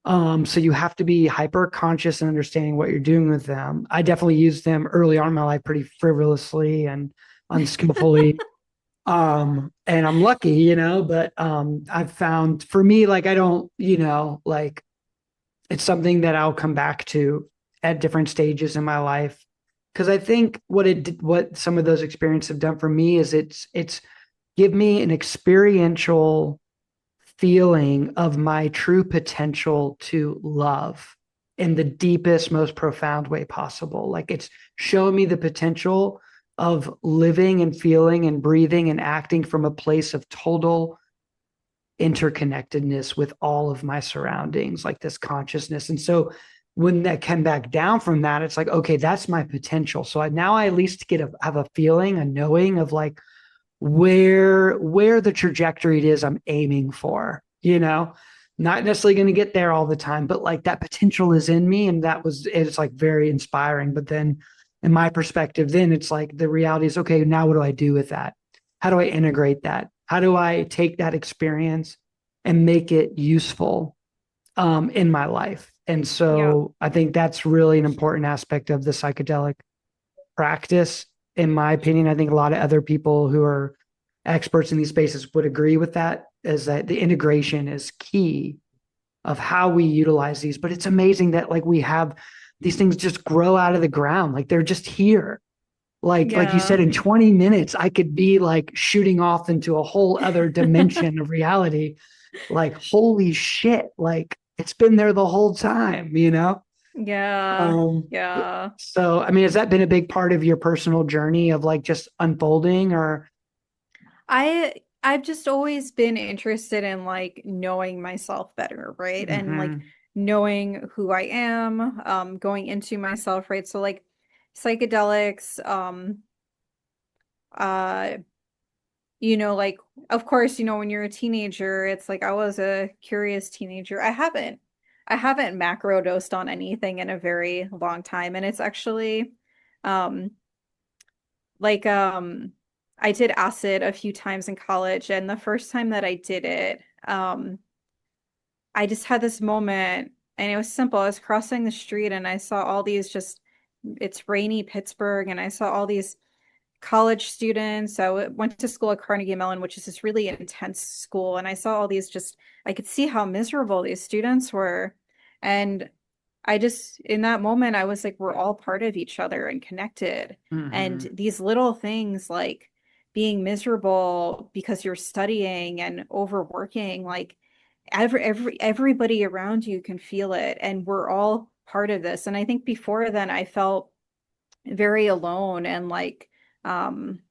So you have to be hyper conscious and understanding what you're doing with them. I definitely used them early on in my life pretty frivolously and unskillfully. And I'm lucky, but I've found for me, like, I don't, like, it's something that I'll come back to at different stages in my life. Because I think what some of those experiences have done for me is it's give me an experiential feeling of my true potential to love in the deepest, most profound way possible. Like, it's shown me the potential of living and feeling and breathing and acting from a place of total interconnectedness with all of my surroundings, like this consciousness. And so when that came back down from that, it's like, okay, that's my potential. So now I at least have a feeling, a knowing of like where the trajectory it is I'm aiming for, not necessarily going to get there all the time, but like that potential is in me. And it's like very inspiring. But then in my perspective, then it's like the reality is, okay, now what do I do with that? How do I integrate that? How do I take that experience and make it useful in my life? And Yeah. so I think that's really an important aspect of the psychedelic practice, in my opinion. I think a lot of other people who are experts in these spaces would agree with that, is that the integration is key of how we utilize these. But it's amazing that like we have these things just grow out of the ground. Like they're just here. Like you Yeah. said, in 20 minutes, I could be like shooting off into a whole other dimension of reality. Like, holy shit, like it's been there the whole time? Yeah. Um, Yeah. so I mean, has that been a big part of your personal journey of like just unfolding or I've just always been interested in like knowing myself better, right? And like Mhm. knowing who I am, going into myself, right? So like psychedelics, uh, like of course, when you're a teenager, it's like I was a curious teenager. I haven't macro dosed on anything in a very long time. And it's actually um like I did acid a few times in college, and the first time that I did it, I just had this moment, and it was simple. I was crossing the street and I saw all these just, it's rainy Pittsburgh, and I saw all these college students. I went to school at Carnegie Mellon, which is this really intense school, and I saw all these just, I could see how miserable these students were. And I just, in that moment, I was like, we're all part of each other and connected. And Mhm. these little things like being miserable because you're studying and overworking, like everybody around you can feel it. And we're all part of this. And I think before then I felt very alone and like, um,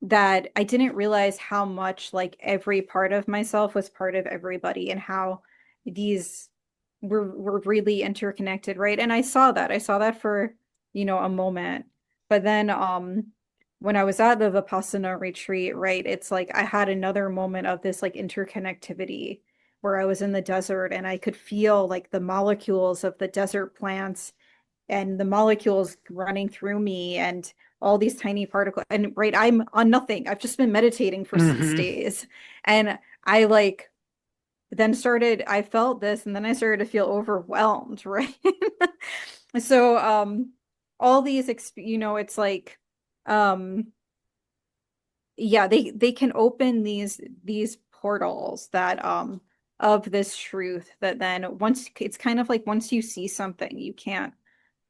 that I didn't realize how much like every part of myself was part of everybody and how these were really interconnected, right? And I saw that for, a moment. But then when I was at the Vipassana retreat, right, it's like I had another moment of this like interconnectivity where I was in the desert and I could feel like the molecules of the desert plants and the molecules running through me and all these tiny particles. And right, I'm on nothing. I've just been meditating for 6 days. And I like I felt this and then I started to feel overwhelmed, right? So all these it's like um yeah, they can open these portals that of this truth that then once it's kind of like once you see something, you can't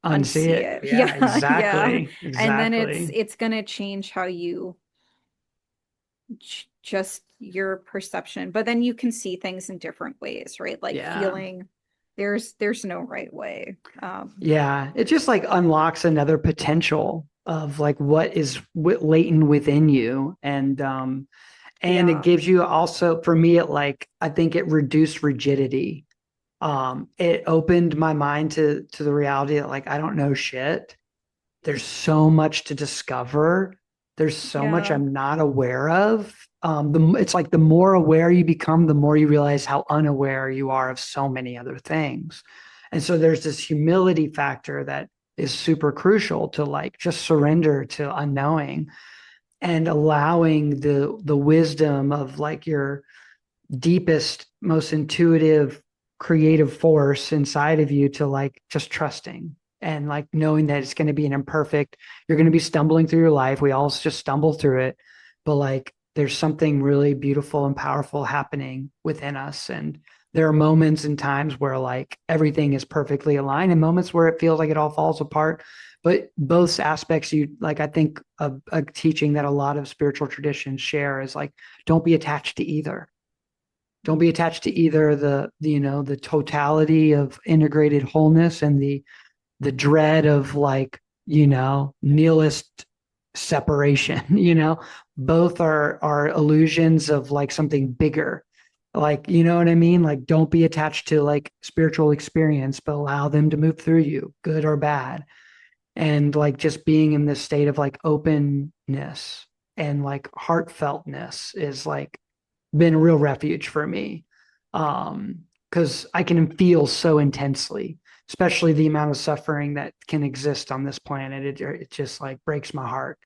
Unsee unsee it. it. Yeah, Yeah, yeah. exactly. And then Exactly. it's gonna change how you just your perception. But then you can see things in different ways, right? Like Yeah. feeling there's no right way. Yeah. It just like unlocks another potential of like what is latent within you. And it Yeah, gives you also, for me, it like, I think it reduced rigidity. It opened my mind to the reality that like, I don't know shit. There's so much to discover. There's so much yeah, I'm not aware of. It's like the more aware you become, the more you realize how unaware you are of so many other things. And so there's this humility factor that is super crucial to like just surrender to unknowing and allowing the wisdom of like your deepest, most intuitive, creative force inside of you to like just trusting and like knowing that it's going to be an imperfect, you're going to be stumbling through your life. We all just stumble through it, but like there's something really beautiful and powerful happening within us. And there are moments and times where like everything is perfectly aligned and moments where it feels like it all falls apart. But both aspects, you like, I think a teaching that a lot of spiritual traditions share is like, don't be attached to either. Don't be attached to either the totality of integrated wholeness and the dread of like nihilist separation. Both are illusions of like something bigger. Like, you know what I mean? Like, don't be attached to like spiritual experience, but allow them to move through you, good or bad. And like just being in this state of like openness and like heartfeltness is like been a real refuge for me. Because I can feel so intensely, especially the amount of suffering that can exist on this planet. It just like breaks my heart.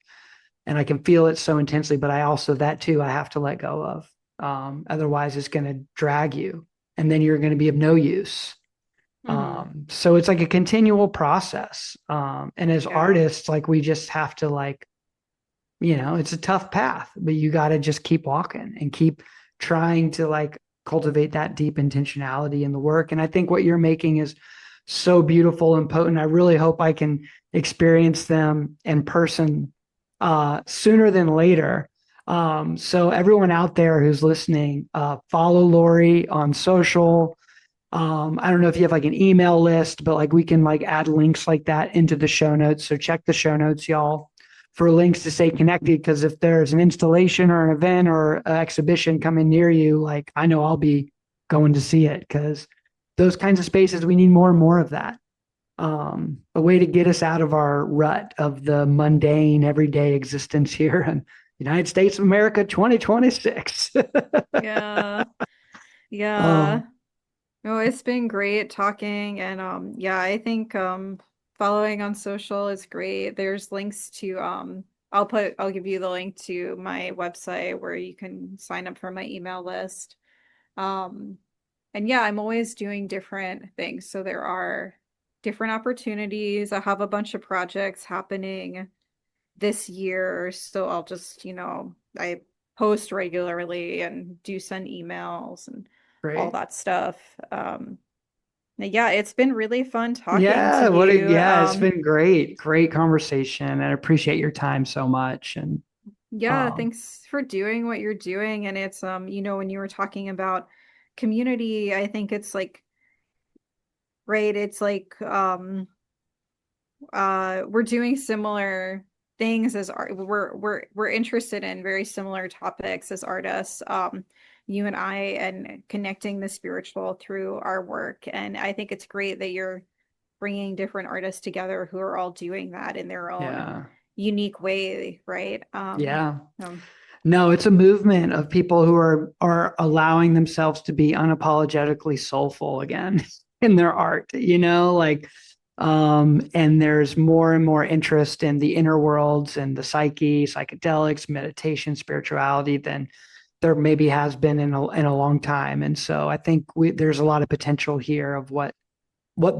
And I can feel it so intensely, but I also, that too, I have to let go of. Otherwise, it's going to drag you and then you're going to be of no use. hmm, So it's like a continual process. And as yeah, artists, like we just have to like it's a tough path, but you got to just keep walking and keep trying to like cultivate that deep intentionality in the work. And I think what you're making is so beautiful and potent. I really hope I can experience them in person sooner than later. So everyone out there who's listening, follow Laurie on social. I don't know if you have like an email list, but like we can like add links like that into the show notes. So check the show notes, y'all, for links to stay connected. Because if there's an installation or an event or an exhibition coming near you, like I know I'll be going to see it because those kinds of spaces, we need more and more of that. A way to get us out of our rut of the mundane everyday existence here in United States of America 2026. yeah, yeah. um, No, it's been great talking and yeah, I think following on social is great. There's links to I'll give you the link to my website where you can sign up for my email list. Um and yeah, I'm always doing different things. So there are different opportunities. I have a bunch of projects happening this year, so I'll just, I post regularly and do send emails and all great. that stuff. Yeah, it's been really fun talking to Yeah, you. it's been great. Great conversation. I appreciate your time so much. And Yeah, um thanks for doing what you're doing. And it's when you were talking about community, I think it's like, right, it's like we're doing similar. things as art. We're interested in very similar topics as artists. You and I, and connecting the spiritual through our work. And I think it's great that you're bringing different artists together who are all doing that in their own Yeah. unique way, right? Yeah. Um, No, it's a movement of people who are allowing themselves to be unapologetically soulful again in their art, like and there's more and more interest in the inner worlds and the psyche, psychedelics, meditation, spirituality than there maybe has been in a long time. And so I think there's a lot of potential here of what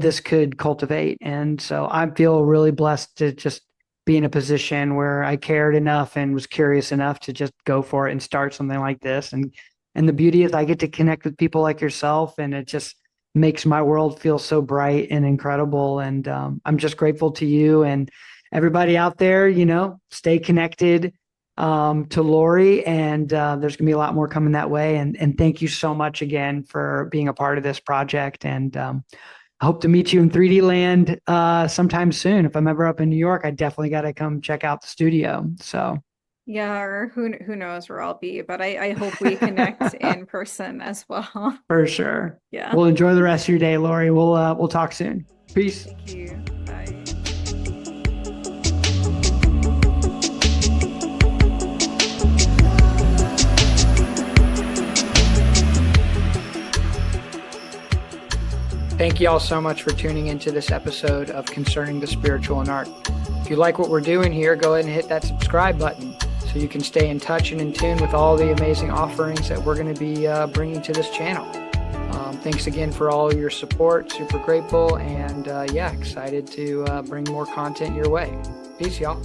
this could cultivate. And so I feel really blessed to just be in a position where I cared enough and was curious enough to just go for it and start something like this. And the beauty is I get to connect with people like yourself, and it just makes my world feel so bright and incredible. And I'm just grateful to you and everybody out there. Stay connected to Laurie, and there's gonna be a lot more coming that way. And thank you so much again for being a part of this project. And I hope to meet you in 3D land sometime soon. If I'm ever up in New York, I definitely got to come check out the studio. So yeah, or who knows where I'll be, but I hope we connect in person as well. for sure. Yeah. Well, enjoy the rest of your day, Laurie. We'll talk soon. Peace. Thank you. Bye. Thank you all so much for tuning into this episode of Concerning the Spiritual in Art. If you like what we're doing here, go ahead and hit that subscribe button so you can stay in touch and in tune with all the amazing offerings that we're going to be bringing to this channel. Thanks again for all your support. Super grateful, and excited to bring more content your way. Peace, y'all.